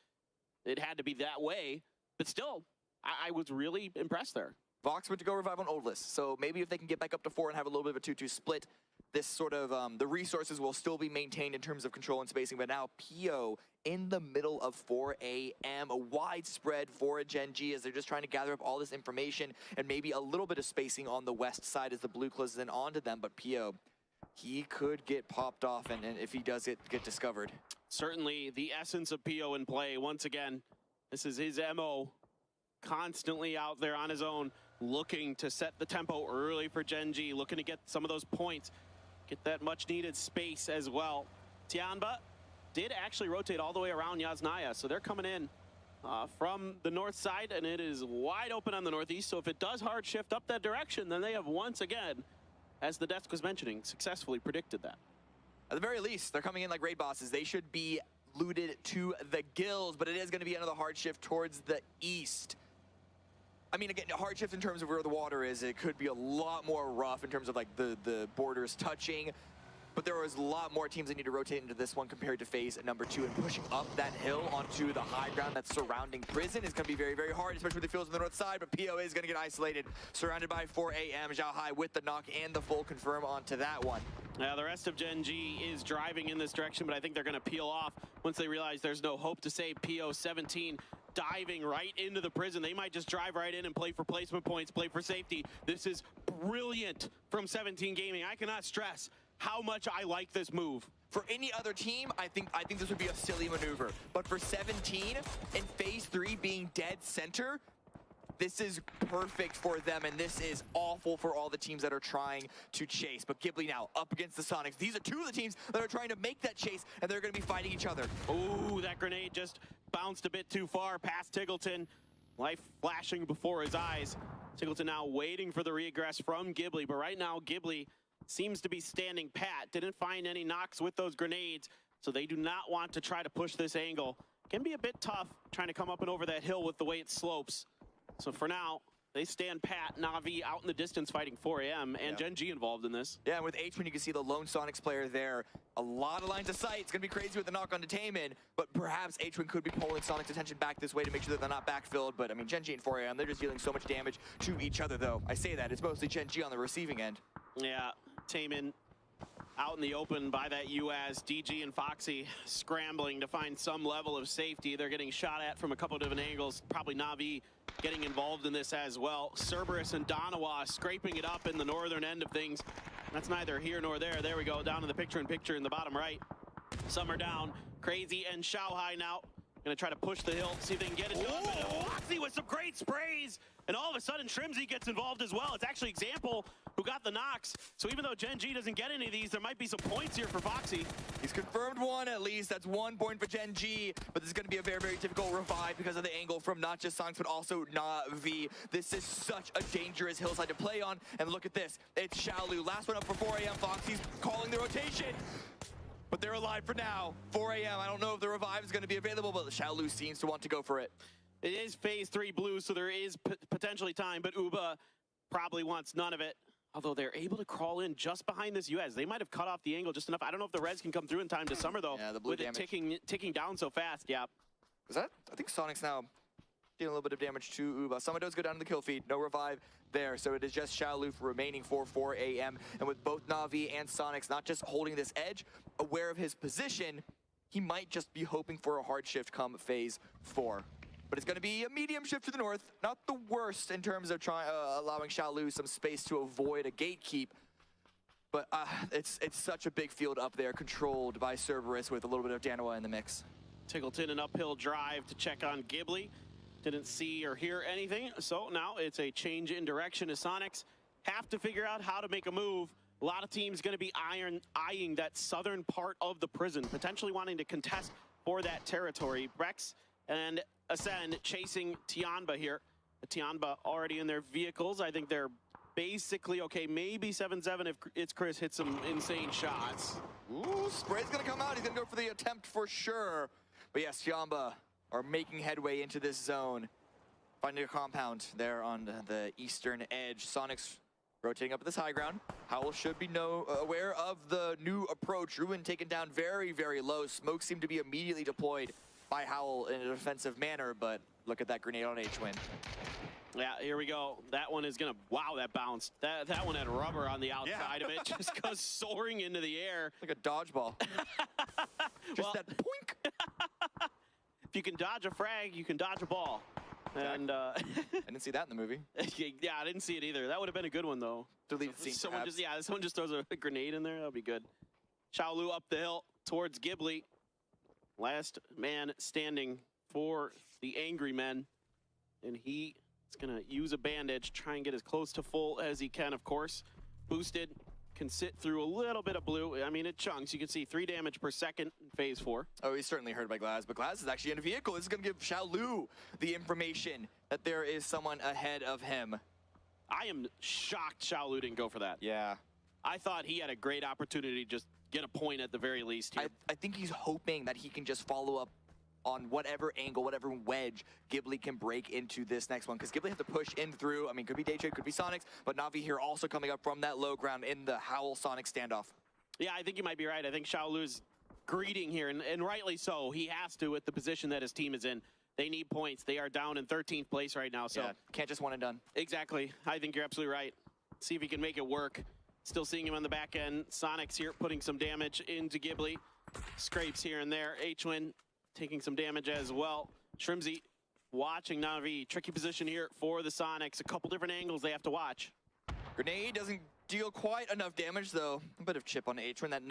it had to be that way, but still, I was really impressed there. Vox went to go revive on Oldless, so maybe if they can get back up to 4 and have a little bit of a 2-2 split, this sort of, the resources will still be maintained in terms of control and spacing, but now P.O. in the middle of 4 a.m., a widespread for a Gen G as they're just trying to gather up all this information and maybe a little bit of spacing on the west side as the blue closes in onto them, but P.O., he could get popped off, and if he does get discovered. Certainly the essence of P.O. in play. Once again, this is his MO, constantly out there on his own, looking to set the tempo early for Gen G, looking to get some of those points, get that much needed space as well. Tan.aw did actually rotate all the way around Yasnaya, so they're coming in from the north side, and it is wide open on the northeast, so if it does hard shift up that direction, then they have once again, as the desk was mentioning, successfully predicted that. At the very least, they're coming in like raid bosses. They should be looted to the gills, but it is going to be another hard shift towards the east. I mean, again, hard shift in terms of where the water is, it could be a lot more rough in terms of like the borders touching, but there was a lot more teams that need to rotate into this one compared to phase number 2, and pushing up that hill onto the high ground that's surrounding prison is going to be very, very hard, especially with the fields on the north side, but P.O. is going to get isolated, surrounded by 4 a.m. Zhao Hai with the knock and the full confirm onto that one. Now, the rest of Gen G is driving in this direction, but I think they're going to peel off once they realize there's no hope to save P.O. 17. Diving right into the prison. They might just drive right in and play for placement points, play for safety. This is brilliant from 17 Gaming. I cannot stress how much I like this move. For any other team, I think this would be a silly maneuver. But for 17 and phase 3 being dead center, this is perfect for them, and this is awful for all the teams that are trying to chase. But Ghibli now up against the Sonics. These are 2 of the teams that are trying to make that chase, and they're going to be fighting each other. Ooh, that grenade just bounced a bit too far past Tiggleton. Life flashing before his eyes. Tiggleton now waiting for the regress from Ghibli, but right now Ghibli seems to be standing pat. Didn't find any knocks with those grenades, so they do not want to try to push this angle. Can be a bit tough trying to come up and over that hill with the way it slopes. So for now, they stand pat. Na'Vi out in the distance fighting 4 a.m. and Gen G involved in this. Yeah, and with H1, you can see the lone Sonics player there. A lot of lines of sight. It's going to be crazy with the knock on to Taemin, but perhaps H1 could be pulling Sonic's attention back this way to make sure that they're not backfilled. But I mean, Gen G and 4 a.m., they're just dealing so much damage to each other, though. I say that, it's mostly Gen G on the receiving end. Yeah, Taemin out in the open by that UAS. DG and Foxy scrambling to find some level of safety. They're getting shot at from a couple of different angles. Probably Na'Vi getting involved in this as well. Cerberus and Tan.aw scraping it up in the northern end of things. That's neither here nor there. There we go, down in the picture in the bottom right. Some are down. Crazy and Zhao Hai now gonna try to push the hill, see if they can get it done. Foxy with some great sprays, and all of a sudden Trimsy gets involved as well. It's actually Example who got the knocks. So even though Gen G doesn't get any of these, there might be some points here for Foxy. He's confirmed 1 at least. That's 1 point for Gen G, but this is going to be a very, very difficult revive because of the angle from not just Sonics, but also Na'Vi. This is such a dangerous hillside to play on, and look at this. It's Xiaolu. Last one up for 4 a.m. Foxy's calling the rotation. But they're alive for now. 4 a.m. I don't know if the revive is going to be available, but Xiaolu seems to want to go for it. It is phase 3 blue, so there is potentially time, but Uba probably wants none of it. Although they're able to crawl in just behind this US. They might have cut off the angle just enough. I don't know if the res can come through in time to summer, though. Yeah, the blue with damage. it ticking down so fast, yeah. Was that? I think Sonic's now dealing a little bit of damage to Uba. Some of those go down to the kill feed. No revive there. So it is just Xiaolu remaining for 4 a.m. And with both Na'Vi and Sonics not just holding this edge, aware of his position, he might just be hoping for a hard shift come phase 4. But it's going to be a medium shift to the north. Not the worst in terms of allowing Xiaolu some space to avoid a gatekeep. But it's such a big field up there, controlled by Cerberus with a little bit of Tan.aw in the mix. Tiggleton an uphill drive to check on Ghibli. Didn't see or hear anything. So now it's a change in direction as Sonics have to figure out how to make a move. A lot of teams going to be eyeing that southern part of the prison, potentially wanting to contest for that territory. Brex and Ascend chasing Tan.aw here. Tan.aw already in their vehicles. I think they're basically okay. Maybe 7-7 if it's Chris hits some insane shots. Ooh, Spray's gonna come out. He's gonna go for the attempt for sure. But yes, Tan.aw are making headway into this zone. Finding a compound there on the eastern edge. Sonic's rotating up at this high ground. Howl should be aware of the new approach. Ruin taken down very, very low. Smoke seemed to be immediately deployed by Howl in a defensive manner, but look at that grenade on H-Win. Yeah, here we go. That one is gonna, wow, that bounced. That one had rubber on the outside of it. Just goes soaring into the air. Like a dodgeball. Just that poink. If you can dodge a frag, you can dodge a ball. Exactly. And I didn't see that in the movie. yeah, I didn't see it either. That would have been a good one though. Deleted scene, someone just throws a grenade in there. That would be good. Xiaolu up the hill towards Ghibli. Last man standing for the Angry Men. And he is going to use a bandage, try and get as close to full as he can, of course. Boosted, can sit through a little bit of blue. I mean, it chunks. You can see 3 damage per second in phase 4. Oh, he's certainly hurt by Glaz, but Glaz is actually in a vehicle. This is going to give Xiaolu the information that there is someone ahead of him. I am shocked Xiaolu didn't go for that. Yeah. I thought he had a great opportunity to just get a point at the very least here. I think he's hoping that he can just follow up on whatever angle, whatever wedge Ghibli can break into this next one, because Ghibli have to push in through. I mean, could be Daytrade, could be Sonics, but Na'Vi here also coming up from that low ground in the Howl Sonic standoff. Yeah, I think you might be right. I think Xiaolu's greeting here, and rightly so. He has to with the position that his team is in. They need points. They are down in 13th place right now, so. Yeah, can't just one and done. Exactly. I think you're absolutely right. See if he can make it work. Still seeing him on the back end. Sonic's here putting some damage into Ghibli. Scrapes here and there. H-Win taking some damage as well. Shrimzy watching Na'Vi. Tricky position here for the Sonics. A couple different angles they have to watch. Grenade doesn't deal quite enough damage, though. A bit of chip on H-Win. That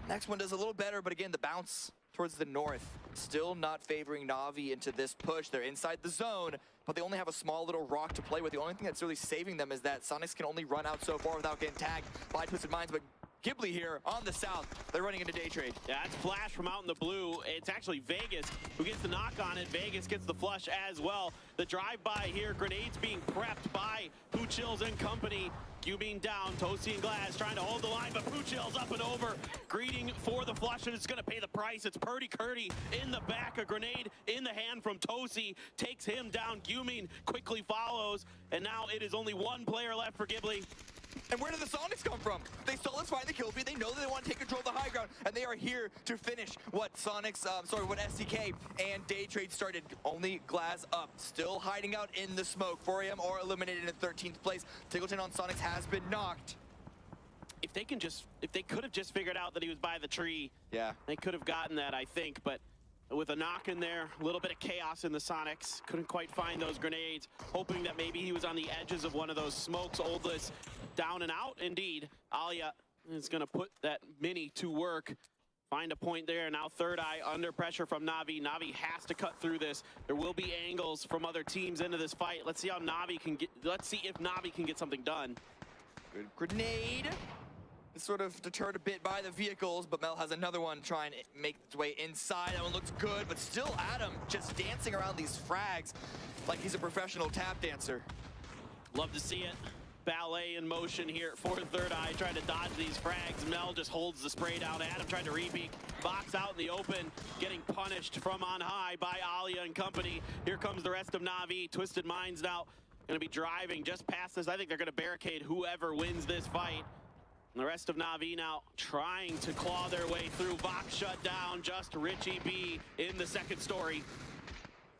next one does a little better, but again, the bounce towards the north. Still not favoring Na'Vi into this push. They're inside the zone, but they only have a small little rock to play with. The only thing that's really saving them is that Sonics can only run out so far without getting tagged by Twisted Minds, but Ghibli here on the south, they're running into Daytrade. Yeah, that's Flash from out in the blue. It's actually Vegas who gets the knock on it. Vegas gets the flush as well. The drive-by here, grenades being prepped by Poochills and company. Q being down, Toasty and Glass trying to hold the line, but Poochill's up and over. Greeting for the flush, and it's gonna pay the price. It's Purdy Curdy in the back, a grenade in the hand from Toasty, takes him down. Gumin quickly follows, and now it is only one player left for Ghibli. And where did the Sonics come from? They saw us find the kill feed. They know that they want to take control of the high ground, and they are here to finish what what SDK and Daytrade started. Only Glass up, still hiding out in the smoke. 4AM are eliminated in 13th place. Tiggleton on Sonics has been knocked. If they could have just figured out that he was by the tree, yeah, they could have gotten that, I think, but with a knock in there, a little bit of chaos in the Sonics. Couldn't quite find those grenades, hoping that maybe he was on the edges of one of those smokes. Oldless down and out, indeed. Alia is gonna put that mini to work. Find a point there. Now Third Eye under pressure from Na'Vi. Na'Vi has to cut through this. There will be angles from other teams into this fight. Let's see how Na'Vi can get, let's see if Na'Vi can get something done. Good grenade. It's sort of deterred a bit by the vehicles, but Mel has another one trying to make its way inside. That one looks good, but still Adam just dancing around these frags like he's a professional tap dancer. Love to see it. Ballet in motion here for Third Eye, trying to dodge these frags. Mel just holds the spray down. Adam trying to repeat. Box out in the open, getting punished from on high by Alia and company. Here comes the rest of Na'Vi. Twisted Minds now going to be driving just past this. I think they're going to barricade whoever wins this fight. And the rest of Na'Vi now trying to claw their way through. Box shut down, just Richie B in the second story.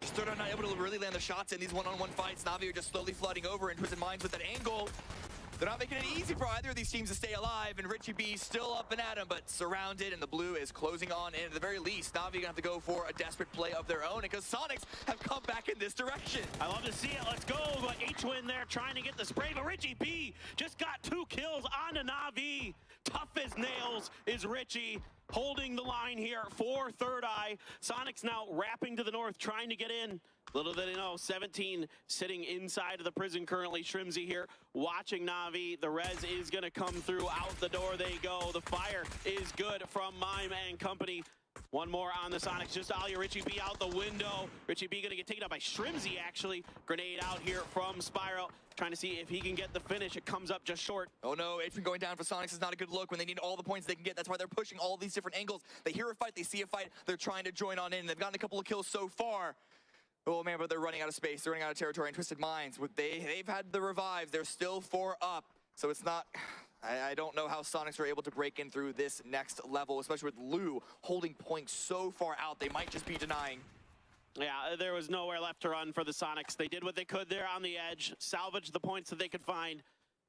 Third Eye not able to really land the shots in these one-on-one fights. Na'Vi are just slowly flooding over, and Twisted Minds with that angle. They're not making it easy for either of these teams to stay alive, and Richie B still up and at him, but surrounded, and the blue is closing on in. At the very least, Na'Vi gonna have to go for a desperate play of their own, because Sonics have come back in this direction. I love to see it. Let's go. H-Win there trying to get the spray, but Richie B just got 2 kills on a Na'Vi. Tough as nails is Richie. holding the line here for Third Eye. Sonic's now wrapping to the north, trying to get in. Little did they know, 17 sitting inside of the prison currently. Shrimzy here watching Na'Vi. The res is going to come through. Out the door they go. The fire is good from Mime and company. One more on the Sonics, just Alia. Richie B out the window. Richie B gonna get taken out by Shrimzy, actually. Grenade out here from Spyro, trying to see if he can get the finish. It comes up just short. Oh no, Atrium going down for Sonics is not a good look when they need all the points they can get. That's why they're pushing all these different angles. They hear a fight, they see a fight, they're trying to join on in. They've gotten a couple of kills so far. Oh man, but they're running out of space, they're running out of territory, and Twisted Minds, they've had the revives, they're still 4 up. So it's not, I don't know how Sonics are able to break in through this next level, especially with Lou holding points so far out. They might just be denying. Yeah, there was nowhere left to run for the Sonics. They did what they could there on the edge, salvaged the points that they could find.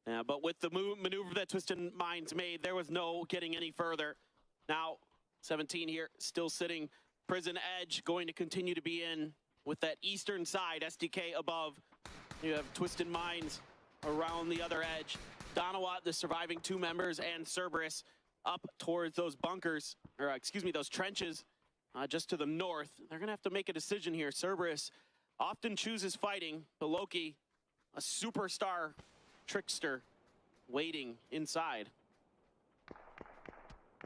But with the maneuver that Twisted Minds made, there was no getting any further. Now, 17 here, still sitting. Prison edge going to continue to be in with that eastern side, SDK above. You have Twisted Minds around the other edge. Tan.aw, the surviving 2 members, and Cerberus up towards those bunkers, or excuse me, those trenches just to the north. They're gonna have to make a decision here. Cerberus often chooses fighting, but Loki, a superstar trickster, waiting inside.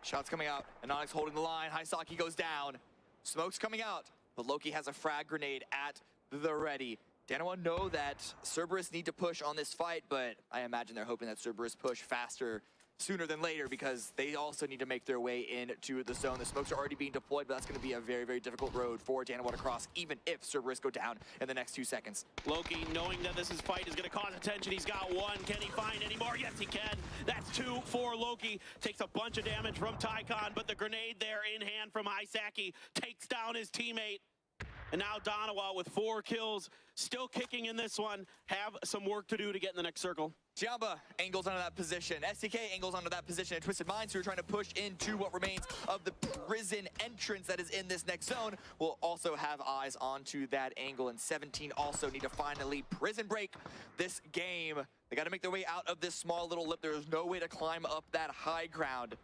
Shots coming out, and Onyx holding the line. Hisaki goes down. Smoke's coming out, but Loki has a frag grenade at the ready. Tan.aw know that Cerberus need to push on this fight, but I imagine they're hoping that Cerberus push faster sooner than later because they also need to make their way into the zone. The smokes are already being deployed, but that's going to be a very, very difficult road for Tan.aw to cross, even if Cerberus go down in the next 2 seconds. Loki, knowing that this fight is going to cause attention, he's got 1. Can he find any more? Yes, he can. That's 2 for Loki. Takes a bunch of damage from Tycon, but the grenade there in hand from Hisaki takes down his teammate. And now Tan.aw with 4 kills, still kicking in this one, have some work to do to get in the next circle. Tiamba angles onto that position. STK angles onto that position. And Twisted Minds, who are trying to push into what remains of the prison entrance that is in this next zone, will also have eyes onto that angle. And 17 also need to finally prison break this game. They got to make their way out of this small little lip. There is no way to climb up that high ground.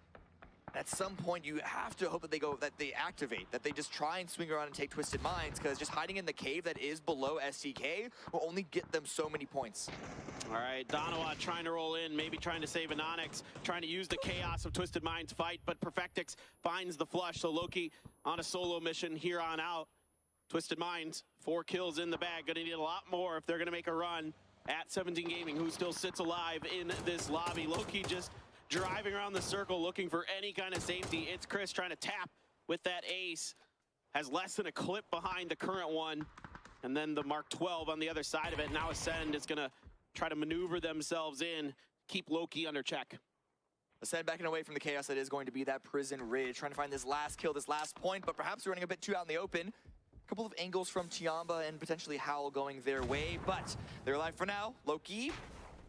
At some point, you have to hope that they activate, that they just try and swing around and take Twisted Minds, because just hiding in the cave that is below STK will only get them so many points. All right, Tan.aw trying to roll in, maybe trying to save an Onyx, trying to use the chaos of Twisted Minds fight, but Perfectix finds the flush, so Loki on a solo mission here on out. Twisted Minds, 4 kills in the bag, gonna need a lot more if they're gonna make a run at 17 Gaming, who still sits alive in this lobby. Loki just driving around the circle looking for any kind of safety. It's Chris trying to tap with that ace. Has less than a clip behind the current one. And then the Mark 12 on the other side of it. Now Ascend is gonna try to maneuver themselves in, keep Loki under check. Ascend backing away from the chaos that is going to be that prison ridge, trying to find this last kill, this last point, but perhaps running a bit too out in the open. A couple of angles from Tiamba and potentially Howl going their way, but they're alive for now. Loki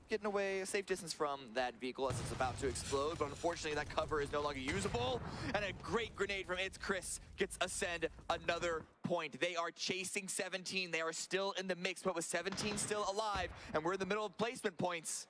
getting away a safe distance from that vehicle as it's about to explode, but unfortunately that cover is no longer usable. And a great grenade from It's Chris gets Ascend another point. They are chasing 17. They are still in the mix, but with 17 still alive, and we're in the middle of placement points,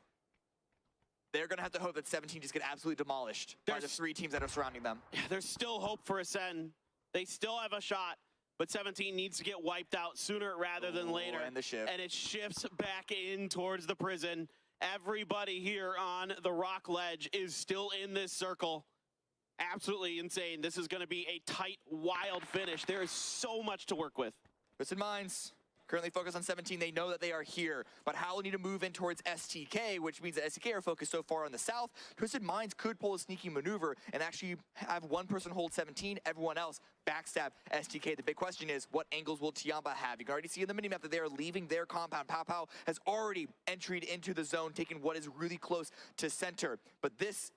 they're gonna have to hope that 17 just get absolutely demolished by the 3 teams that are surrounding them. Yeah, there's still hope for Ascend. They still have a shot, but 17 needs to get wiped out sooner rather than later. And the shift. And it shifts back in towards the prison. Everybody here on the rock ledge is still in this circle. Absolutely insane. This is going to be a tight, wild finish. There is so much to work with. Twisted Minds currently focused on 17. They know that they are here, but Howl need to move in towards STK, which means that STK are focused so far on the south. Twisted Minds could pull a sneaky maneuver and actually have one person hold 17, everyone else backstab STK. The big question is, what angles will Tiamba have? You can already see in the minimap that they are leaving their compound. Pow Pow has already entered into the zone, taking what is really close to center. But this,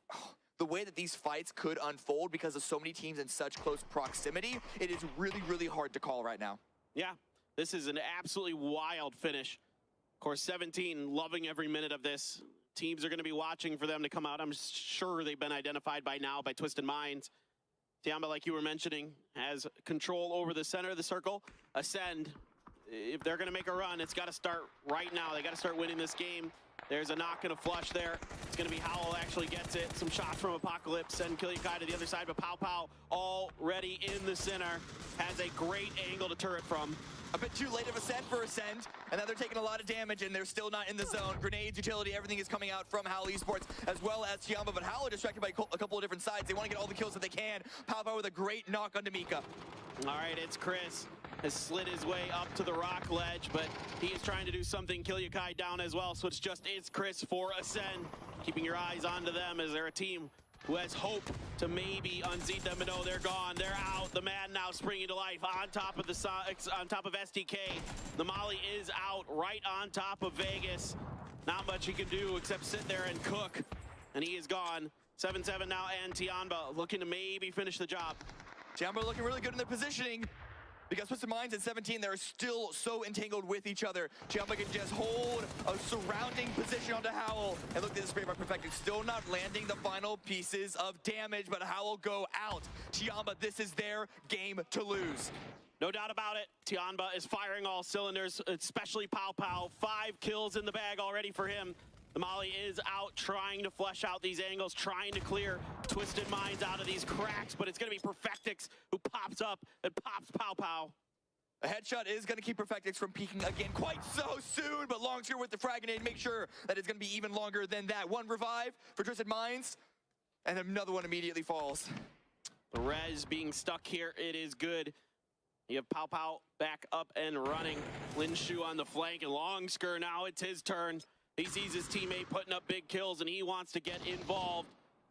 the way that these fights could unfold because of so many teams in such close proximity, it is really, really hard to call right now. Yeah. This is an absolutely wild finish. Of course, 17 loving every minute of this. Teams are going to be watching for them to come out. I'm sure they've been identified by now by Twisted Minds. Tiamba, like you were mentioning, has control over the center of the circle. Ascend, if they're going to make a run, it's got to start right now. They got to start winning this game. There's a knock and a flush there. It's going to be Howell actually gets it. Some shots from Apocalypse and Killiakai to the other side, but Pow already in the center. Has a great angle to turret from. A bit too late of Ascend for Ascend, and now they're taking a lot of damage, and they're still not in the zone. Grenades, utility, everything is coming out from Howl Esports, as well as TaN.aw, but Howl distracted by a couple of different sides. They want to get all the kills that they can. Pow with a great knock onto Mika. All right, it's Chris. Has slid his way up to the rock ledge, but he is trying to do something. Killiakai down as well, so it's just Chris for Ascend. Keeping your eyes onto them as they're a team who has hope to maybe unseat them, but no, they're gone. They're out. The man now springing to life on top of SDK. The Molly is out right on top of Vegas. Not much he can do except sit there and cook, and he is gone. 7-7 now, and TaN.aw looking to maybe finish the job. TaN.aw looking really good in their positioning. Because Twisted Minds at 17, they're still so entangled with each other. TaN.aw can just hold a surrounding position onto Howl. And look at this spray by Perfecting, still not landing the final pieces of damage, but Howl go out. TaN.aw, this is their game to lose. No doubt about it. TaN.aw is firing all cylinders, especially Pow. 5 kills in the bag already for him. The Molly is out trying to flesh out these angles, trying to clear Twisted Minds out of these cracks, but it's going to be Perfectix who pops up and pops Pow. A headshot is going to keep Perfectix from peeking again quite so soon, but Longscrew with the frag grenade, make sure that it's going to be even longer than that. One revive for Twisted Minds, and another one immediately falls. The res being stuck here, it is good. You have Pow back up and running. Linshu on the flank, and Longscrew now it's his turn. He sees his teammate putting up big kills, and he wants to get involved.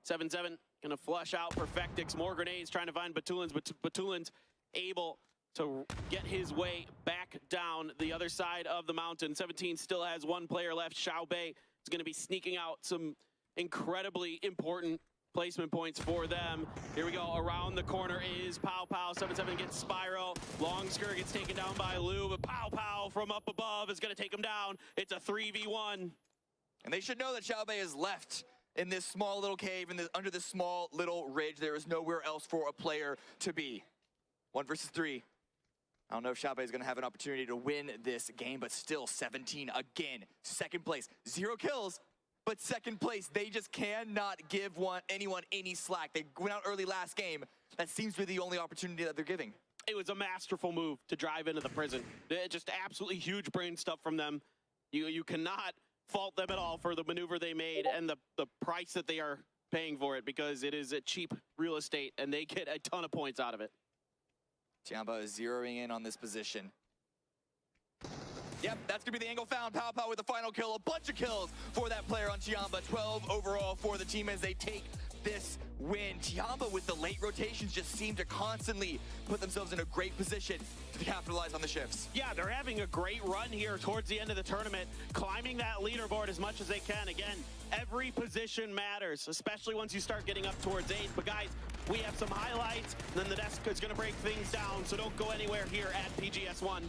7-7 gonna flush out Perfectix. More grenades trying to find Batulins, but Batulins able to get his way back down the other side of the mountain. 17 still has one player left. Xiaobei is gonna be sneaking out some incredibly important placement points for them. Here we go, around the corner is Pow. 7-7 gets Spyro. Longscrew gets taken down by Lou, but Pow from up above is gonna take him down. It's a 3v1. And they should know that Xiaobei is left in this small little cave, under this small little ridge. There is nowhere else for a player to be. 1 versus 3. I don't know if Xiaobei is gonna have an opportunity to win this game, but still 17 again. Second place, 0 kills. But second place, they just cannot give anyone any slack. They went out early last game. That seems to be the only opportunity that they're giving. It was a masterful move to drive into the prison. Just absolutely huge brain stuff from them. You cannot fault them at all for the maneuver they made and the price that they are paying for it, because it is a cheap real estate and they get a ton of points out of it. TaN.aw is zeroing in on this position. Yep, that's gonna be the angle found. Pow with the final kill. A bunch of kills for that player on TaN.aw. 12 overall for the team as they take this win. TaN.aw with the late rotations just seem to constantly put themselves in a great position to capitalize on the shifts. Yeah, they're having a great run here towards the end of the tournament, climbing that leaderboard as much as they can. Again, every position matters, especially once you start getting up towards 8. But guys, we have some highlights, and then the desk is gonna break things down, so don't go anywhere here at PGS1.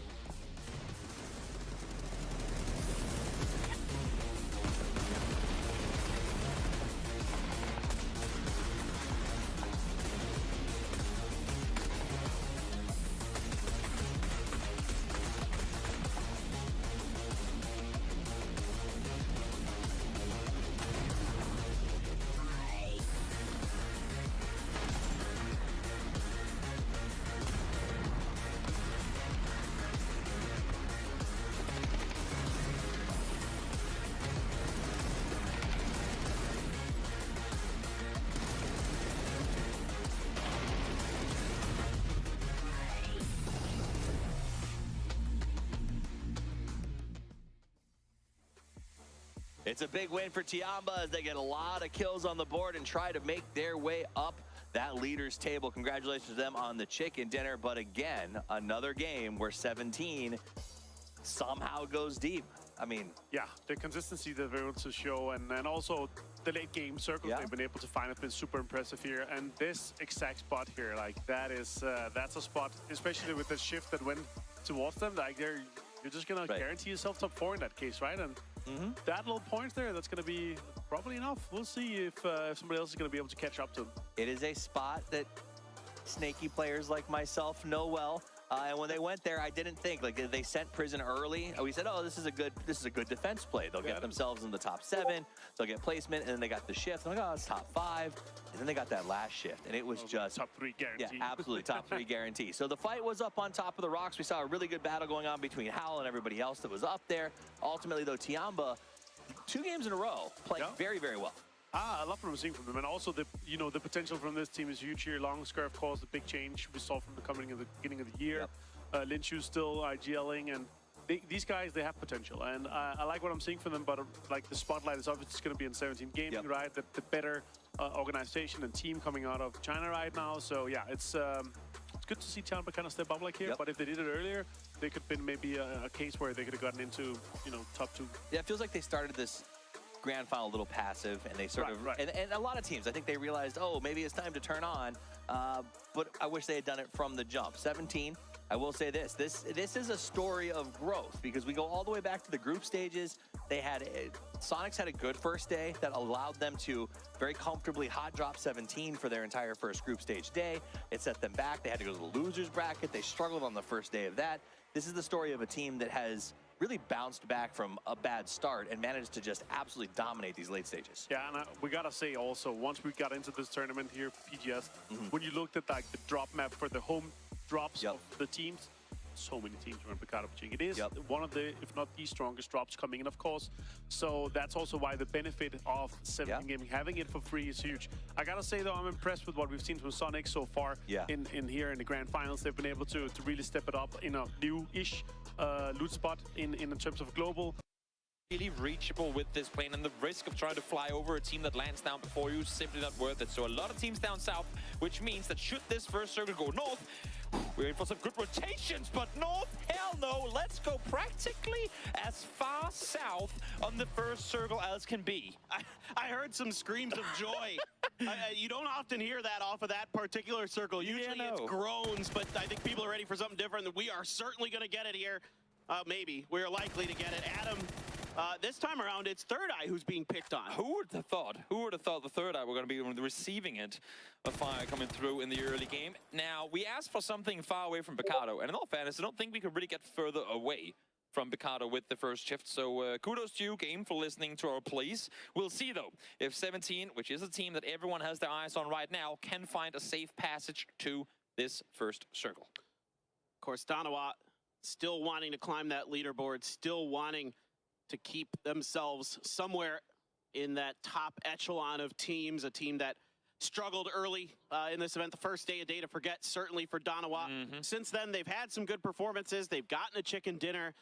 It's a big win for TaN.aw as they get a lot of kills on the board and try to make their way up that leaders table. Congratulations to them on the chicken dinner, but again, another game where 17 somehow goes deep. I mean, yeah, the consistency that they're able to show, and also the late game circles they've been able to find have been super impressive here. And this exact spot here, like that's a spot, especially with the shift that went towards them. Like you're just gonna guarantee yourself top 4 in that case, right? And that little point there, that's gonna be probably enough. We'll see if somebody else is gonna be able to catch up to them. it is a spot that snaky players like myself know well. And when they went there, I didn't think like they sent Prison early. We said, oh, this is a good defense play. They'll get themselves in the top 7. They'll get placement, and then they got the shift. I'm like, oh, it's top 5. And then they got that last shift, and it was just top 3 guarantee. Yeah, absolutely top 3 guarantee. So the fight was up on top of the rocks. We saw a really good battle going on between Howl and everybody else that was up there. Ultimately, though, Tan.aw, 2 games in a row, playing very, very well. I love what I'm seeing from them, and also the the potential from this team is huge here. Longscar, of course, the big change we saw from the beginning of the year. Linshu's still IGLing, and these guys, they have potential, and I like what I'm seeing from them. But like the spotlight is obviously going to be in 17 Gaming, right? The better organization and team coming out of China right now. So yeah, it's good to see Tan.aw kind of step up like here. But if they did it earlier, they could have been maybe a case where they could have gotten into top 2. Yeah, it feels like they started this grand final a little passive, and they sort of and a lot of teams, I think they realized, oh, maybe it's time to turn on, but I wish they had done it from the jump. 17, I will say this is a story of growth, because we go all the way back to the group stages. They had Sonics had a good first day that allowed them to very comfortably hot drop 17 for their entire first group stage day. It set them back. They had to go to the losers bracket. They struggled on the first day of that. This is the story of a team that has really bounced back from a bad start and managed to just absolutely dominate these late stages. Yeah, and we gotta say also, once we got into this tournament here for PGS, when you looked at like the drop map for the home drops of the teams, so many teams were in Picado pitching. It is one of the, if not the strongest drops coming in, of course. So that's also why the benefit of 17 Gaming having it for free is huge. I gotta say though, I'm impressed with what we've seen from Sonic so far in here in the grand finals. They've been able to really step it up in a new-ish loot spot in terms of global. Really reachable with this plane, and the risk of trying to fly over a team that lands down before you is simply not worth it. So a lot of teams down south, which means that should this first circle go north, we're in for some good rotations, but north, hell no. Let's go practically as far south on the first circle as can be. I heard some screams of joy. You don't often hear that off of that particular circle. Usually it's groans, but I think people are ready for something different. We are certainly going to get it here. Maybe. We're likely to get it. Adam, this time around, it's Third Eye who's being picked on. Who would have thought? Who would have thought the Third Eye were going to be on the receiving end of fire coming through in the early game? Now, we asked for something far away from Picado, and in all fairness, I don't think we could really get further away from Picado with the first shift. So kudos to you, game, for listening to our pleas. We'll see, though, if 17, which is a team that everyone has their eyes on right now, can find a safe passage to this first circle. Of course, Tan.aw still wanting to climb that leaderboard, still wanting to keep themselves somewhere in that top echelon of teams, a team that struggled early in this event. The first day, a day to forget, certainly for Tan.aw. Since then, they've had some good performances. They've gotten a chicken dinner.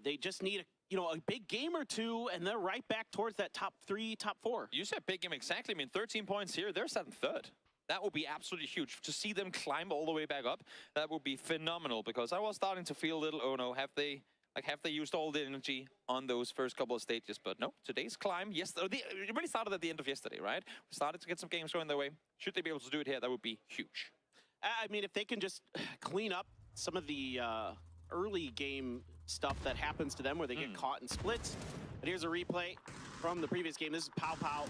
They just need a big game or two, and they're right back towards that top 3, top 4. You said big game exactly. I mean, 13 points here. They're set in third. That would be absolutely huge. To see them climb all the way back up, that would be phenomenal, because I was starting to feel a little, oh no, have they used all the energy on those first couple of stages? But no, today's climb, it really started at the end of yesterday, right? We started to get some games going their way. Should they be able to do it here, that would be huge. I mean, if they can just clean up some of the early game stuff that happens to them where they get caught in splits. But here's a replay from the previous game. This is Pow Pow.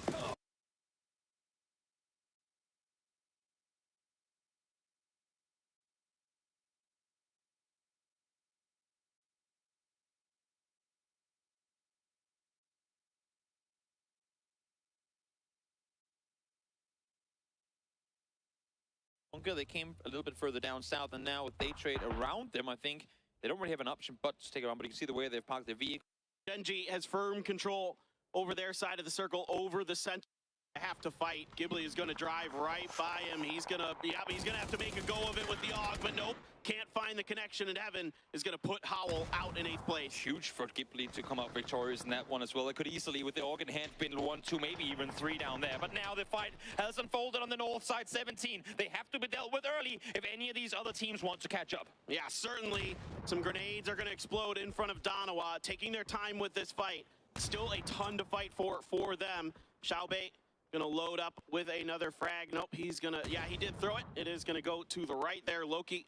They came a little bit further down south, and now if they trade around them, I think they don't really have an option but to take around. But you can see the way they've parked their vehicle. Genji has firm control over their side of the circle, over the center. Have to fight. Ghibli is going to drive right by him. He's going to have to make a go of it with the AUG, but nope, can't find the connection, and Evan is going to put Howl out in 8th place. Huge for Ghibli to come out victorious in that one as well. It could easily, with the AUG in hand, been 1, 2, maybe even 3 down there. But now the fight has unfolded on the north side. 17. They have to be dealt with early if any of these other teams want to catch up. Yeah, certainly some grenades are going to explode in front of Tan.aw, taking their time with this fight. Still a ton to fight for them. Xiaobei gonna load up with another frag. Nope, he's gonna, yeah, he did throw it. It is gonna go to the right there. Loki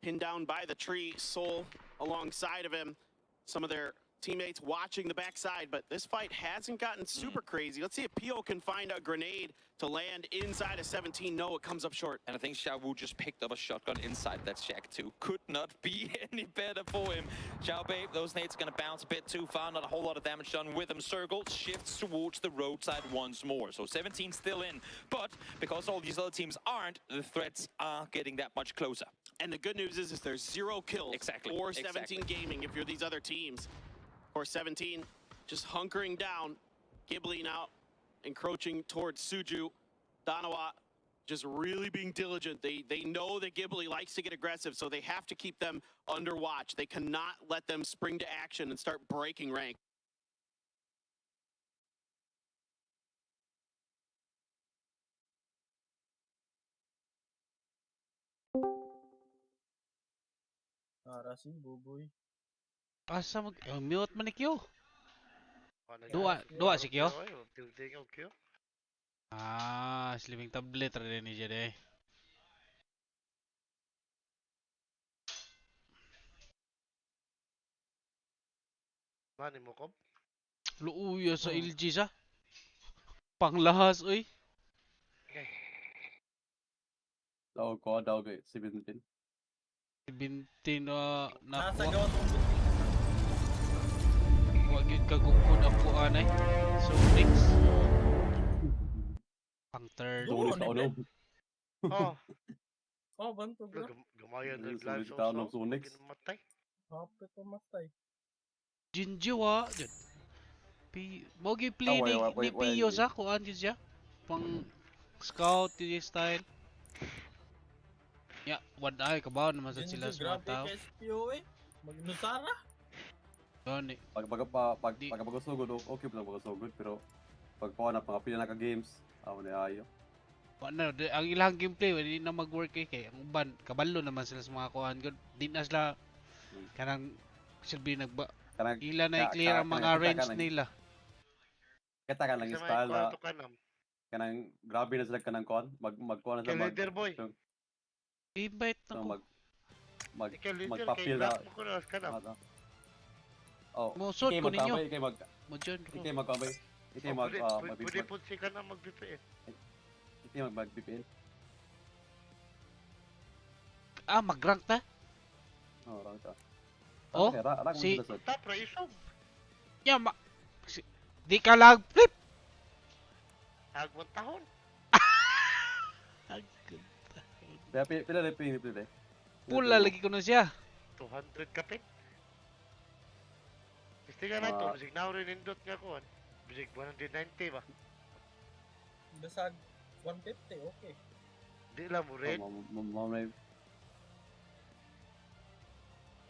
pinned down by the tree. Soul alongside of him. Some of their teammates watching the backside, but this fight hasn't gotten super crazy. Let's see if Pio can find a grenade to land inside of 17. No, it comes up short. And I think Xiaowu just picked up a shotgun inside that shack too. Could not be any better for him. Xiaobabe, those nades are going to bounce a bit too far. Not a whole lot of damage done with him. Circle shifts towards the roadside once more. So 17 still in. But because all these other teams aren't, the threats are getting that much closer. And the good news is there's 0 kills for 17 Gaming if you're these other teams. Of course, 17 just hunkering down. Ghibli now encroaching towards Suju. Tan.aw just really being diligent. They know that Ghibli likes to get aggressive, so they have to keep them under watch. They cannot let them spring to action and start breaking rank. Arasin, buboy. Asa mute man ni Q. Dua si Q. Sleeping tablet ra din ni Jade. Mani mo ko? Luuya sa LG sa. Panglahas oy. Daw ko, daw kay 17. 17 na Nasa wa gawas ng gyud kagugod ako anay. So next. Pang third. Dulo Ano? ni Oh, Oh, bantog na. gamayan ng Sulit lives ka ng also. Sunix. Kinamatay. Hapit pamatay. Jinjiwa. Mo gi play ni Pio sa kuan gyud siya. Pang scout yung style. Ya, wad ay kabaw naman sa sila sa mga tao. Grabe ka SPO eh. Magnusara. Gani. Pag pagkasugod, okay pa pagkasugod. Pero pag pawanap mga pila na ka-games, ako na ayo. Ano, ang ilang gameplay hindi na mag-work kay ang uban kabalo naman sila sa mga kuan good. Di na sila kanang silbi nagba ila na i-clear ang mga range nila. Kita ka lang Sa style na mga to kanam. kanang grabe na sila kanang kon, magkuha na Kay sila leader boy. Invite na ko. Kay leader, magpapil kay na. black mo ko na kanam. Oh, Mo sort ko ninyo. Mo join ko. Ikay magkabay. Ikay Pwede po si kanam mag-VPN. Ikay mag-VPN. Ah, mag-rank ta? Oh, rang ta. Oh, Si Tap ra isog. Ya di ka lag flip. Agwan tahon. pila na pila. Pula lagi ko na siya. 200 kapit. Gusto nga na ito. Bisig na rin indot nga ko. Bisig 190 ba? Basag 150, okay. Di lang mo rin. Mamay.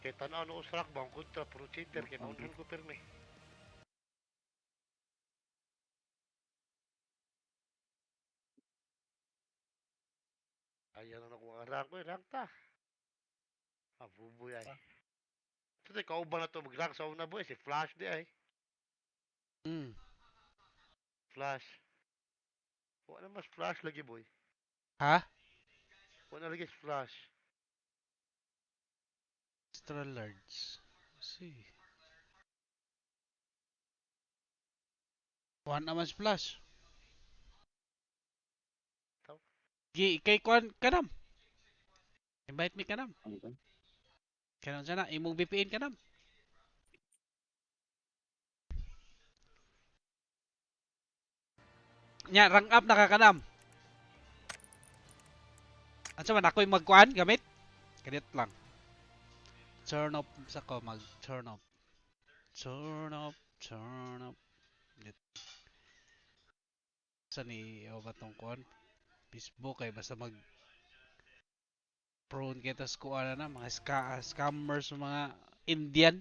Kaya tanaw na usrak ba ang kontra. Puro cheater. Kaya naunhan ko pirmi. Ayan na nakuha ang rank ko. Rank ta. Buboy ay. Ito tayo kauban na ito. Mag-rank sa una boy. Si Flash di ay. Flash. Wala mas Flash lagi boy. Ha? Wala lagi Flash. Extra large. See. One naman splash. Tao. Kay kuan kanam. Invite me kanam. Kanam sana imong VPN kanam. Nya rank up na ka kanam. Ansa man ako'y magkuan gamit? Kadit lang. Turn off sa ko mag turn off. Turn off. Sa ni o batong kuan? Facebook kay basta mag prone kita sa kuan na mga scammers mga Indian.